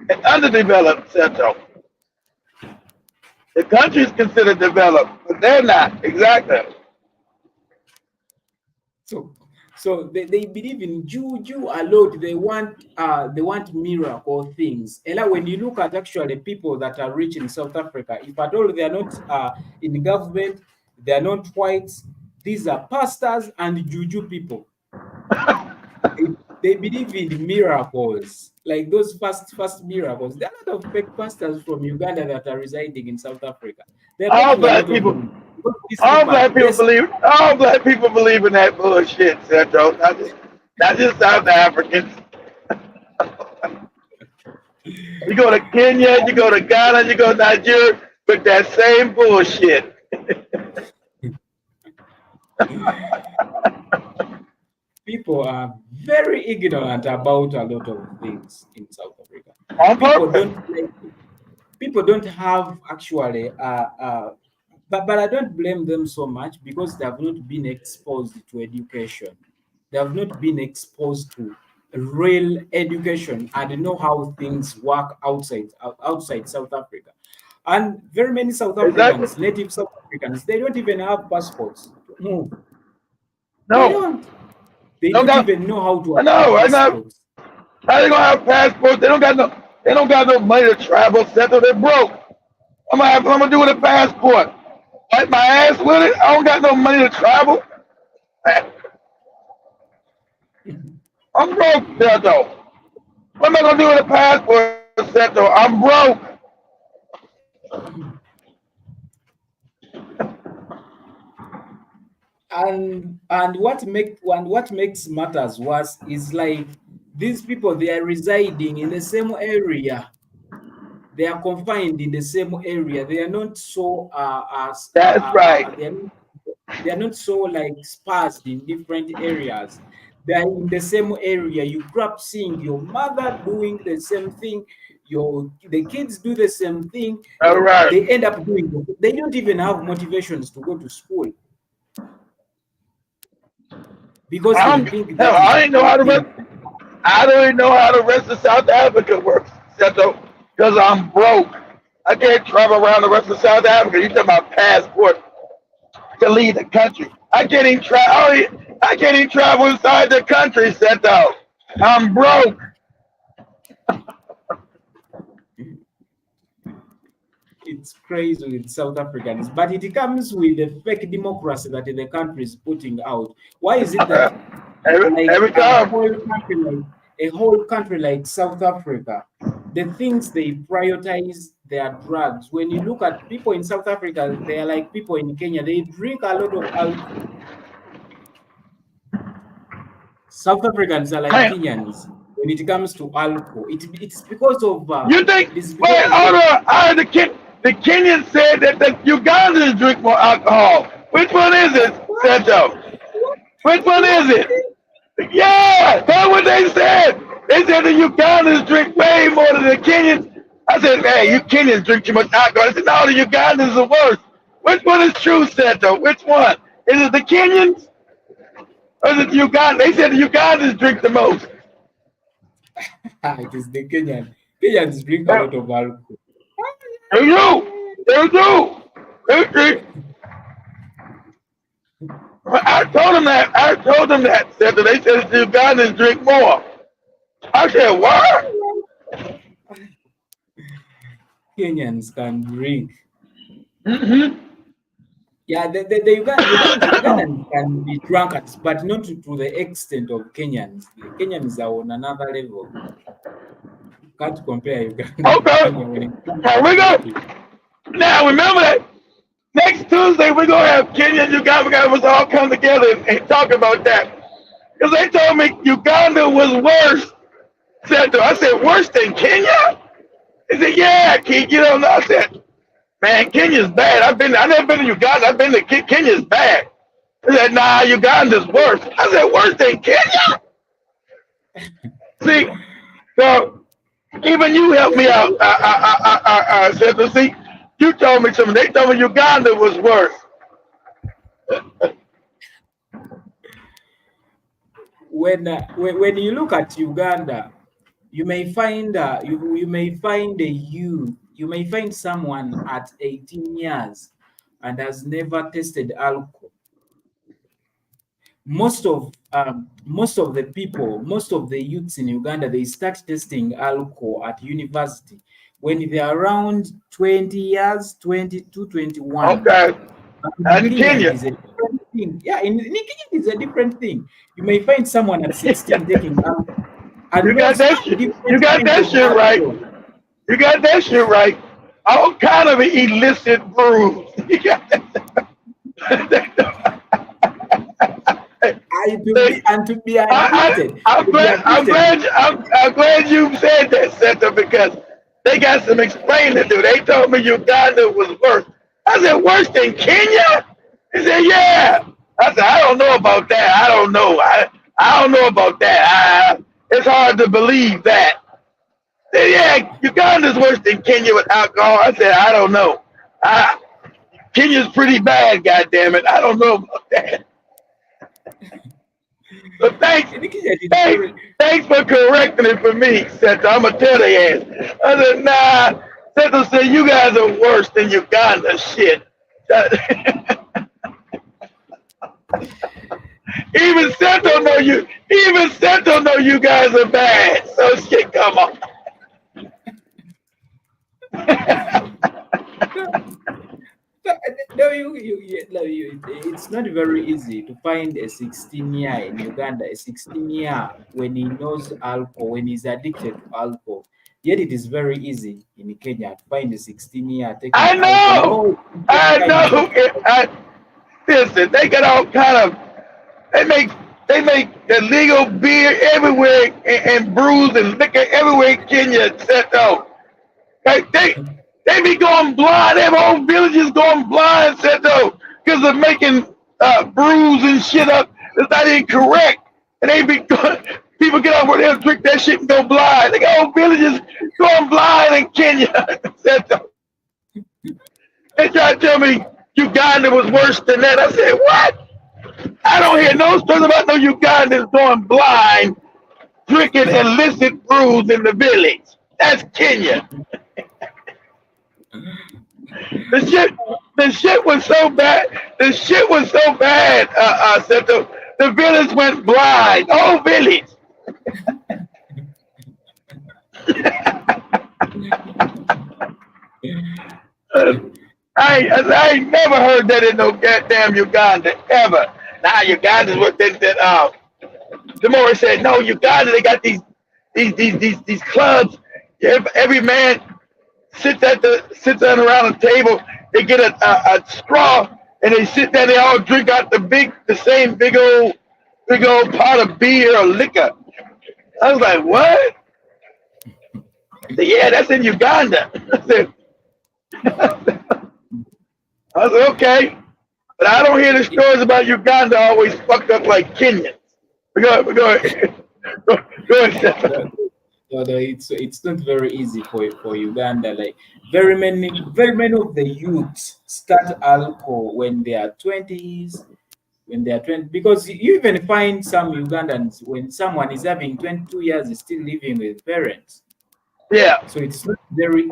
[SPEAKER 7] and underdeveloped, Central. The country's considered developed, but they're not. Exactly.
[SPEAKER 2] So they believe in juju a lot. They want miracle things. Ella, when you look at actually people that are rich in South Africa, if at all they are not in government, they are not whites. These are pastors and juju people. They believe in miracles, like those fast miracles. There are a lot of fake pastors from Uganda that are residing in South Africa.
[SPEAKER 7] All black people believe in that bullshit, Central. Not just South Africans. You go to Kenya, you go to Ghana, you go to Nigeria with that same bullshit.
[SPEAKER 2] people are very ignorant about a lot of things in South Africa.
[SPEAKER 7] On
[SPEAKER 2] People
[SPEAKER 7] purpose.
[SPEAKER 2] don't people don't have actually but I don't blame them so much because they have not been exposed to education. They have not been exposed to real education and know how things work outside South Africa. And very many South
[SPEAKER 7] Exactly.
[SPEAKER 2] Africans, native South Africans, they don't even have passports to move. They
[SPEAKER 7] No.
[SPEAKER 2] don't. They
[SPEAKER 7] Don't
[SPEAKER 2] don't
[SPEAKER 7] got.
[SPEAKER 2] even know how to
[SPEAKER 7] I
[SPEAKER 2] apply
[SPEAKER 7] know. I know.
[SPEAKER 2] passports.
[SPEAKER 7] How they gonna have passports? They don't got no. They don't got no money to travel. Settle. They're broke. I'm gonna do with a passport. Wipe my ass with it. I don't got no money to travel. I'm broke, Seto. What am I gonna do with a passport, Seto? I'm broke.
[SPEAKER 2] What makes matters worse is like these people, they are residing in the same area. They are confined in the same area. They are not so
[SPEAKER 7] That's right.
[SPEAKER 2] they are not so like sparsed in different areas. They are in the same area. You grew up seeing your mother doing the same thing. The kids do the same thing.
[SPEAKER 7] All right.
[SPEAKER 2] They end up doing it. They don't even have motivations to go to school because they think
[SPEAKER 7] Hell,
[SPEAKER 2] that is
[SPEAKER 7] I
[SPEAKER 2] a
[SPEAKER 7] didn't know
[SPEAKER 2] good
[SPEAKER 7] how to rest.
[SPEAKER 2] thing.
[SPEAKER 7] I don't even know how the rest of South Africa works, Seto, because I'm broke. I can't travel around the rest of South Africa. You talking about passport to leave the country? I can't even travel. I can't even travel inside the country, Seto. I'm broke.
[SPEAKER 2] It's crazy with South Africans, but it comes with the fake democracy that the country is putting out. Why is it that
[SPEAKER 7] Every time.
[SPEAKER 2] a whole country like South Africa, the things they prioritize their drugs? When you look at people in South Africa, they are like people in Kenya. They drink a lot of alcohol. South Africans are like
[SPEAKER 7] Hey,
[SPEAKER 2] Kenyans when it comes to alcohol. It's because of
[SPEAKER 7] you think?
[SPEAKER 2] this.
[SPEAKER 7] Wait, hold on. The Kenyans said that the Ugandans drink more alcohol. Which one is it, Seto? Which one is it? Yeah, that's what they said. They said the Ugandans drink way more than the Kenyans. I said, hey, you Kenyans drink too much alcohol. I said, no, the Ugandans are worse. Which one is true, Seto? Which one? Is it the Kenyans? Or is it the Ugandans? They said the Ugandans drink the most.
[SPEAKER 2] It is the Kenyan. Kenyans drink a lot of alcohol.
[SPEAKER 7] They do. They do. They drink. I told them that. Said that they said the Ugandans drink more. I said, what?
[SPEAKER 2] Kenyans can drink.
[SPEAKER 7] Mm-hmm.
[SPEAKER 2] Yeah, the Ugandans can be drunkards, but not to the extent of Kenyans. The Kenyans are on another level. You can't compare Uganda
[SPEAKER 7] Okay.
[SPEAKER 2] to Kenya when it comes
[SPEAKER 7] Here we go. Now remember that next Tuesday we're gonna have Kenya and Uganda us all come together and talk about that. Because they told me Uganda was worse. I said, worse than Kenya? They said, yeah, Keith, you don't know. I said, man, Kenya's bad. I've never been to Uganda. I've been to Kenya's bad. They said, nah, Uganda's worse. I said, worse than Kenya? See, so even you helped me out, Seto. See, you told me something. They told me Uganda was worse.
[SPEAKER 2] When you look at Uganda, you may find you may find you may find someone at 18 years and has never tasted alcohol. Most of the youths in Uganda, they start tasting alcohol at university when they are around 20 years, 22, 21.
[SPEAKER 7] Okay. And Kenya.
[SPEAKER 2] Is a different thing. Yeah, in Kenya it's a different thing. You may find someone at 16 taking alcohol. And
[SPEAKER 7] You got that shit. You got that shit right. You got that shit right. All kind of illicit brews. You got that.
[SPEAKER 2] to be admitted.
[SPEAKER 7] I'm glad you said that, Seto, because they got some explaining to do. They told me Uganda was worse. I said, worse than Kenya? He said, yeah. I said, I don't know about that. I don't know. I don't know about that. It's hard to believe that. Yeah, Uganda's worse than Kenya with alcohol. I said, I don't know. Kenya's pretty bad, goddammit. I don't know about that. But thanks for correcting it for me, Seto. I'm going to tell their ass. I said, nah. Seto said, you guys are worse than Uganda. Shit. Even Seto know you guys are bad. So shit, come on.
[SPEAKER 2] It's not very easy to find a 16-year in Uganda, a 16-year when he knows alcohol, when he's addicted to alcohol. Yet it is very easy in Kenya to find a 16-year taking alcohol.
[SPEAKER 7] I know. Listen, they got all kind of. They make illegal beer everywhere and brews and liquor everywhere in Kenya. Seto. Like they be going blind. Their whole villages going blind, Seto, because of making brews and shit up. It's not incorrect. And they be going, people get over there and drink that shit and go blind. They got whole villages going blind in Kenya, Seto. They try to tell me Uganda was worse than that. I said, what? I don't hear no stories about no Ugandans going blind drinking illicit brews in the village. That's Kenya. The shit was so bad. The shit was so bad. The village went blind. The whole village. I ain't never heard that in no goddamn Uganda ever. Now Uganda's what that Demore said. No, Uganda they got these clubs. Every man sits down around the table. They get a straw and they sit there. They all drink out the same big old pot of beer or liquor. I was like, what? I said, yeah, that's in Uganda. I said, okay, but I don't hear the stories about Uganda always fucked up like Kenyans. Go ahead.
[SPEAKER 2] No, it's not very easy for Uganda. Like very many of the youths start alcohol when they are 20s, because you even find some Ugandans when someone is having 22 years is still living with parents.
[SPEAKER 7] Yeah.
[SPEAKER 2] So it's not very.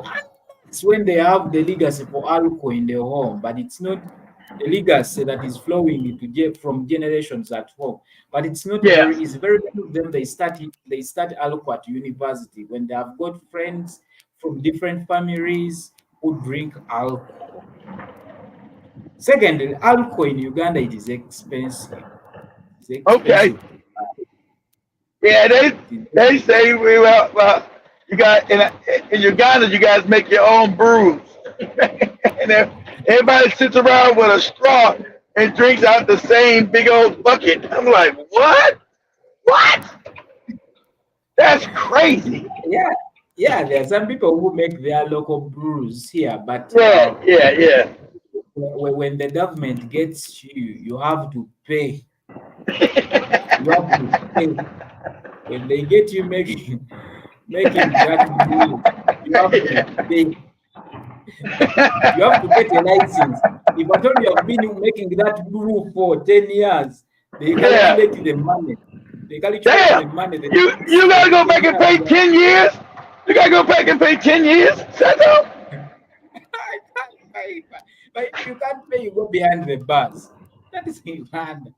[SPEAKER 2] It's when they have the legacy for alcohol in their home, but it's not the legacy that is flowing from generations at home. But it's not very easy. Very many of them they start alcohol at university when they have got friends from different families who drink alcohol. Secondly, alcohol in Uganda it is expensive. It's expensive.
[SPEAKER 7] Okay. Yeah, they say well you got in Uganda you guys make your own brews. And everybody sits around with a straw and drinks out the same big old bucket. I'm like, what? That's crazy.
[SPEAKER 2] Yeah. There are some people who make their local brews here, but
[SPEAKER 7] yeah.
[SPEAKER 2] When the government gets you, you have to pay. You have to pay. When they get you making that brew, you have to pay. You have to get a license. If I told you have been making that brew for 10 years, they calculate the money. They calculate the money.
[SPEAKER 7] You gotta go back and pay 10 years? You gotta go back and pay 10 years? Shut up.
[SPEAKER 2] But if you can't pay, you go behind the bars. That is Uganda.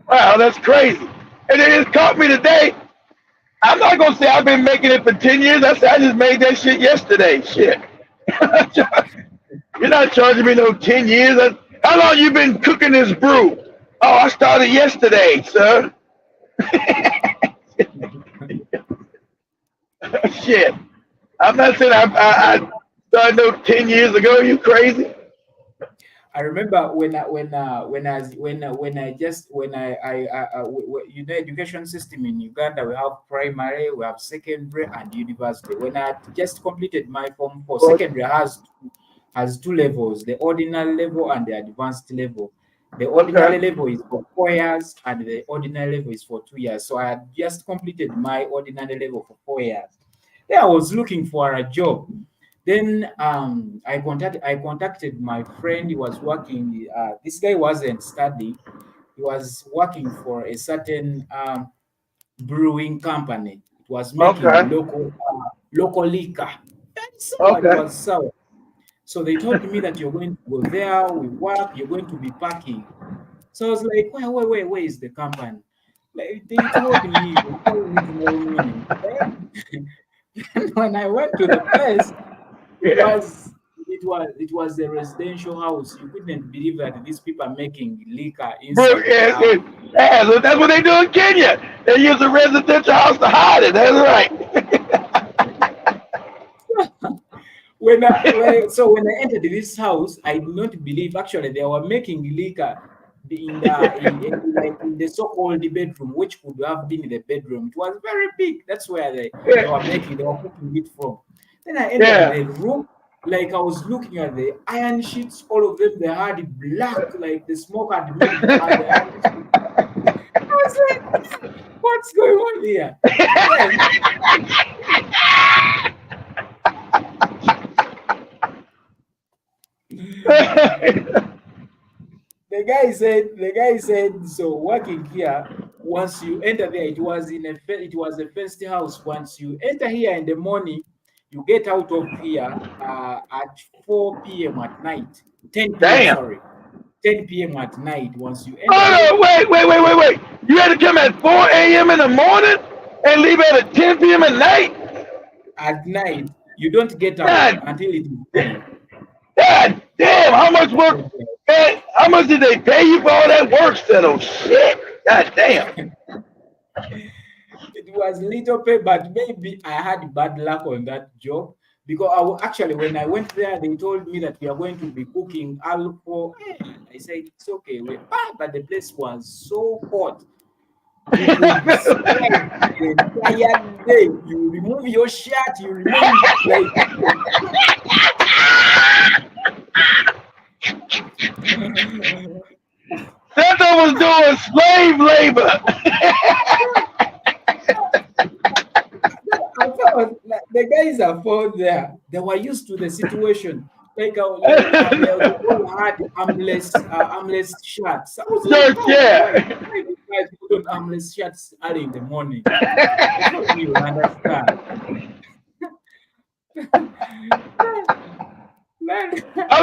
[SPEAKER 7] Wow, that's crazy. And they just caught me today. I'm not gonna say I've been making it for 10 years. I just made that shit yesterday. Shit. You're not charging me no 10 years. How long you been cooking this brew? Oh, I started yesterday, sir. Shit. I'm not saying I started no 10 years ago. You crazy?
[SPEAKER 2] I remember education system in Uganda, we have primary, we have secondary and university. When I just completed my Form 4, secondary has two levels, the ordinary level and the advanced level. The ordinary level is for 4 years, and the ordinary level is for 2 years. So I had just completed my ordinary level for 4 years. Then I was looking for a job. Then I contacted my friend. He was working. This guy wasn't studying. He was working for a certain brewing company. It was making local liquor. And so it was sour. So they told me that you're going to go there, we work, you're going to be packing. So I was like, where is the company? Like, they told me tomorrow morning. And when I went to the place, it was a residential house. You couldn't believe that these people are making liquor inside the house.
[SPEAKER 7] Yeah, that's what they do in Kenya. They use a residential house to hide it. That's right.
[SPEAKER 2] When I entered this house, I did not believe actually they were making liquor in the so-called bedroom, which could have been the bedroom. It was very big. That's where they were cooking it from. Then I entered the room, like I was looking at the iron sheets, all of them, they had black, like the smoke had made the iron sheets. I was like, what's going on here? The guy said, so working here, once you enter there, it was a fenced house. Once you enter here in the morning, you get out of here at 4 p.m. at night. 10 p.m. Sorry. 10 p.m. at night. Once you enter.
[SPEAKER 7] Oh, no, wait. You had to come at 4 a.m. in the morning and leave at 10 p.m. at night?
[SPEAKER 2] At night. You don't get out until it is day.
[SPEAKER 7] God damn, how much work? Man, how much did they pay you for all that work, settle? Shit. God damn.
[SPEAKER 2] It was little pay, but maybe I had bad luck on that job. Because actually, when I went there, they told me that we are going to be cooking alcohol. I said, it's okay. But the place was so hot. You could sweat the entire day. You remove your shirt, you remove like.
[SPEAKER 7] Santa was doing slave labor.
[SPEAKER 2] The guys are found there. They were used to the situation. They all had armless shirts. I was like, why do you guys put on armless shirts early in the morning? I thought you understand.
[SPEAKER 7] How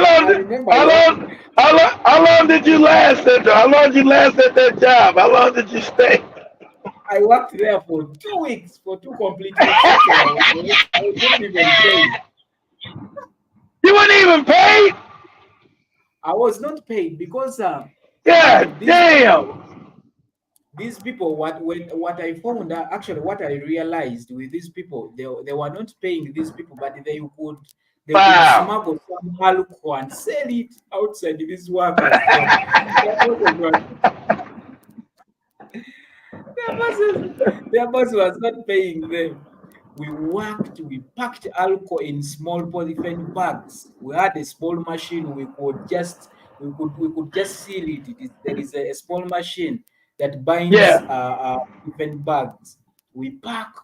[SPEAKER 7] long did you last at that? How long did you last at that job? How long did you stay?
[SPEAKER 2] I worked there for 2 weeks, for 2 complete weeks. I wasn't even paid.
[SPEAKER 7] You weren't even paid?
[SPEAKER 2] I was not paid because
[SPEAKER 7] God damn.
[SPEAKER 2] These people, what I found out, actually what I realized with these people, they were not paying these people, but they could smuggle some alcohol and sell it outside these workers. Their boss was not paying them. We packed alcohol in small polythene bags. We had a small machine. We could just seal it. There is a small machine that binds polythene bags. We pack.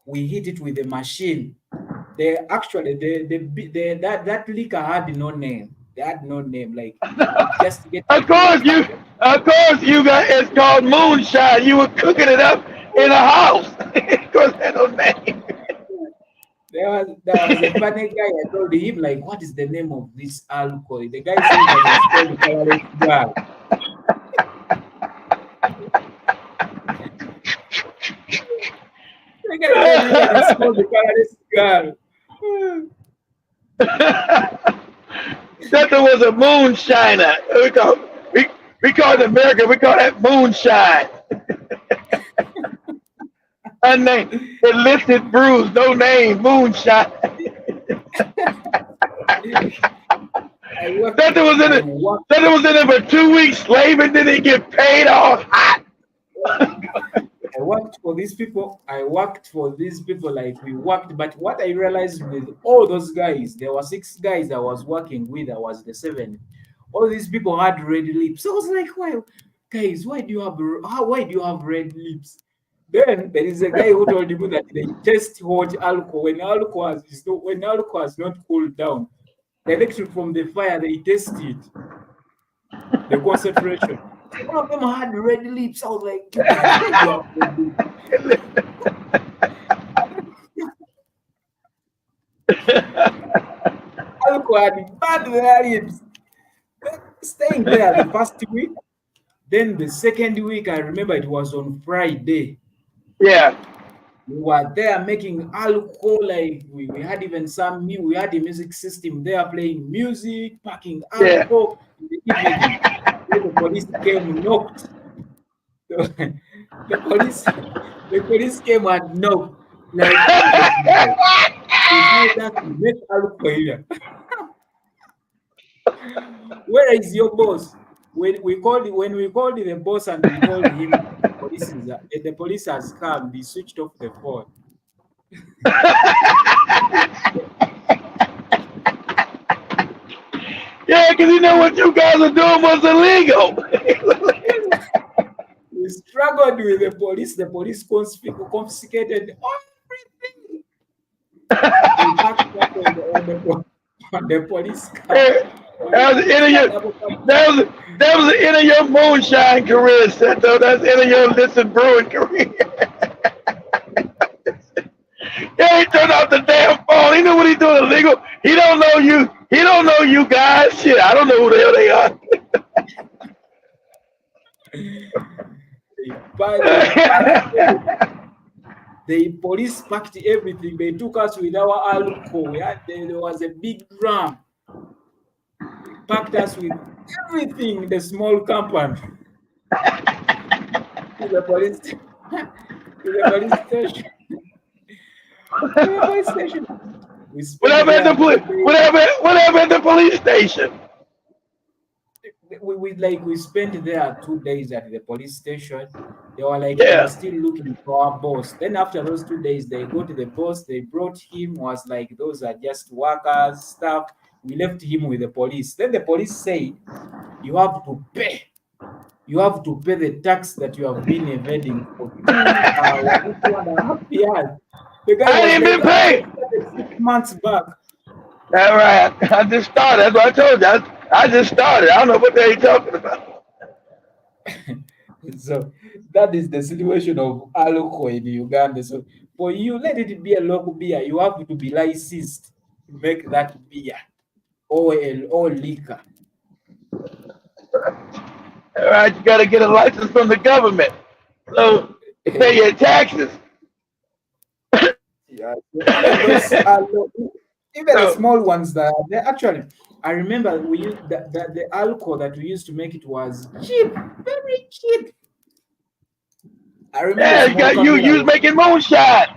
[SPEAKER 2] We hit it with the machine. That liquor had no name. They had no name. Like just get.
[SPEAKER 7] Of course you got. It's called moonshine. You were cooking it up in a house. Of course, had no name.
[SPEAKER 2] There was a funny guy. I told him like, what is the name of this alcohol? The guy said that it's called Carol's Girl. The guy told me that it's called the Carol's Girl.
[SPEAKER 7] That was a moonshiner. We call it in America, we call that moonshine. Unnamed, illicit brews, no name, moonshine. That was in it for 2 weeks, slave, and then he get paid off hot.
[SPEAKER 2] I worked for these people. Like we worked, but what I realized with all those guys, there were 6 guys I was working with. I was the 7th. All these people had red lips. I was like, why, guys? Why do you have red lips? Then there is a guy who told me that they test hot alcohol when alcohol has not cooled down. Directly from the fire, they test it. The concentration. One of them had red lips. I was like, you have red lips. Alcohol had bad lips. Staying there the first week. Then the second week, I remember it was on Friday.
[SPEAKER 7] Yeah.
[SPEAKER 2] We were there making alcohol, like we had even we had a music system there playing music, packing alcohol. Yeah. The police came, knocked. The police came and knocked. Like, make alcohol here. Where is your boss? When we called the boss and we told him the police has come, he switched off the phone.
[SPEAKER 7] Yeah, because you know what you guys are doing was illegal.
[SPEAKER 2] We struggled with the police. The police confiscated everything. They packed up on the police car.
[SPEAKER 7] That was the end of your moonshine career, Seto. That's the end of your listen brewing career. Yeah, he turned off the damn phone. He knew what he's doing illegal. He don't know you. He don't know you guys. Shit, I don't know who the hell they are.
[SPEAKER 2] The police packed everything. They took us with our alcohol. There was a big drum. Packed us with everything. The small company. To the police station. To the police station.
[SPEAKER 7] What happened at the police station?
[SPEAKER 2] We spent there 2 days at the police station. They were like, they were still looking for our boss. Then after those 2 days, they go to the boss. They brought him. Was like, those are just workers, stuff. We left him with the police. Then the police said, you have to pay. You have to pay the tax that you have been evading for 2.5 years. The guy
[SPEAKER 7] I ain't been paid
[SPEAKER 2] 6 months back.
[SPEAKER 7] All right, I just started. That's what I told you. I just started. I don't know what they're talking about.
[SPEAKER 2] So that is the situation of alcohol in Uganda. So for you, let it be a local beer. You have to be licensed to make that beer or liquor.
[SPEAKER 7] All right, you got to get a license from the government. So you pay your taxes.
[SPEAKER 2] Yeah, even the small ones that they actually, I remember we used the alcohol that we used to make it was cheap, very cheap. I remember.
[SPEAKER 7] Yeah, you was making moonshine.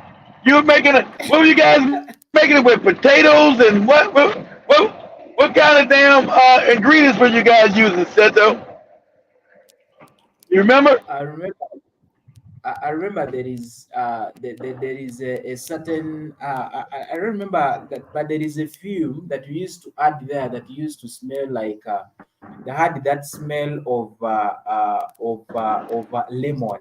[SPEAKER 7] You were making it. What were you guys making it with? Potatoes and what kind of damn ingredients were you guys using, Seto? You remember?
[SPEAKER 2] I remember there is a certain I remember that, but there is a few that we used to add there that used to smell like they had that smell of lemon.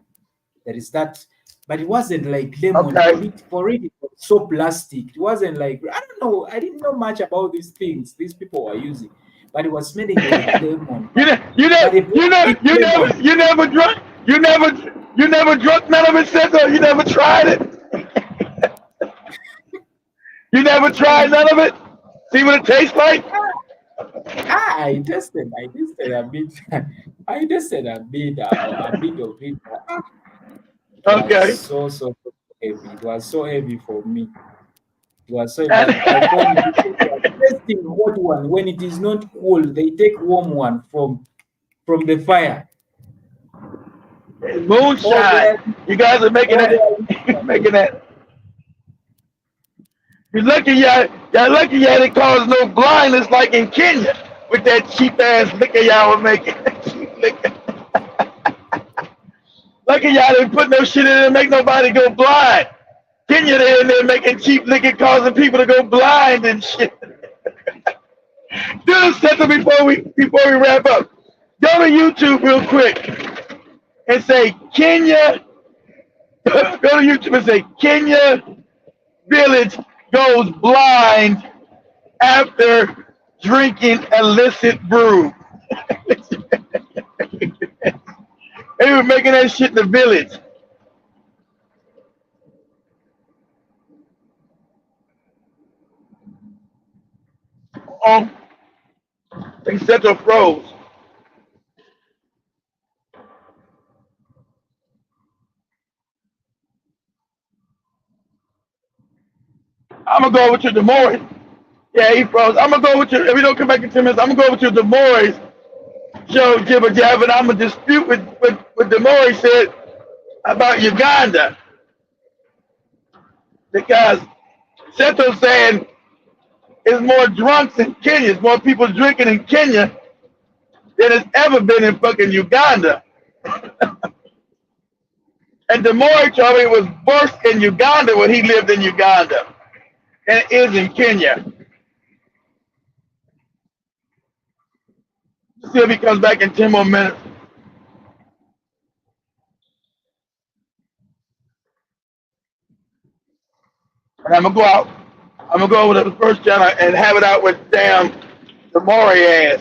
[SPEAKER 2] There is that, but it wasn't like lemon.
[SPEAKER 7] Okay.
[SPEAKER 2] For it was so plastic. It wasn't like, I don't know. I didn't know much about these things these people were using, but it was smelling like lemon.
[SPEAKER 7] You never drunk none of it, Seto? You never tried it? You never tried none of it? See what it tastes like?
[SPEAKER 2] I tested a bit. I tested a bit of it.
[SPEAKER 7] Okay.
[SPEAKER 2] It was so heavy. It was so heavy for me. It was so heavy. I told you, testing hot one when it is not cold. They take warm one from the fire.
[SPEAKER 7] Moonshine. You guys are making that. Making that. You're lucky y'all didn't cause no blindness like in Kenya with that cheap ass liquor y'all were making. Cheap liquor. Lucky y'all didn't put no shit in there to make nobody go blind. Kenya they in there making cheap liquor causing people to go blind and shit. Do this second before we wrap up. Go to YouTube real quick and say Kenya. Go to YouTube and say Kenya village goes blind after drinking illicit brew. They were making that shit in the village. They Central froze. I'm gonna go over to the Morris. Yeah, he froze. I'm gonna go with you. If we don't come back in 10 minutes, I'm gonna go over to the Morris show jibber jabber. I'm gonna dispute with the Morris said about Uganda because Central saying there's more drunks in Kenya. There's more people drinking in Kenya than has ever been in fucking Uganda. And the Morris told me it was worse in Uganda when he lived in Uganda than it is in Kenya. See if he comes back in 10 more minutes. And I'm gonna go out. I'm gonna go over to the first channel and have it out with damn the Maury ass.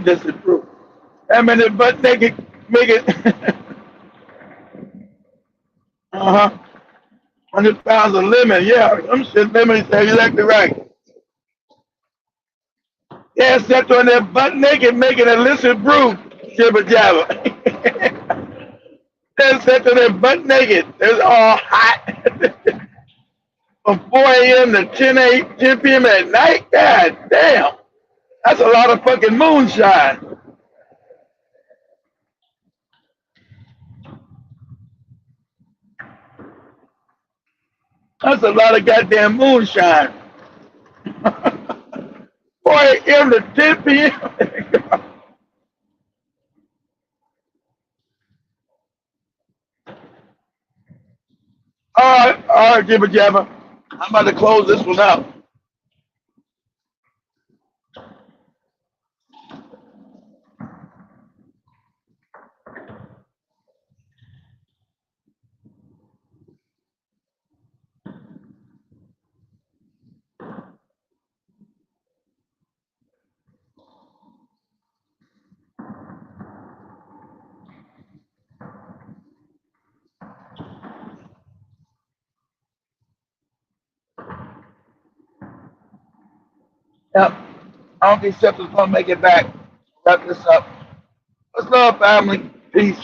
[SPEAKER 7] This is true. I mean, but they can make it. 100 pounds of lemon. Yeah, some shit lemon is exactly right. Yeah, stepped on there butt naked making illicit brew, jibber jabber. They stepped on there butt naked. It was all hot. From 4 a.m. to 10 p.m. at night. God damn. That's a lot of fucking moonshine. That's a lot of goddamn moonshine. 4 a.m. to 10 p.m. All right, jibber jabber. I'm about to close this one out. Yep. I don't think Seth is gonna make it back. Wrap this up. Let's love, family. Peace.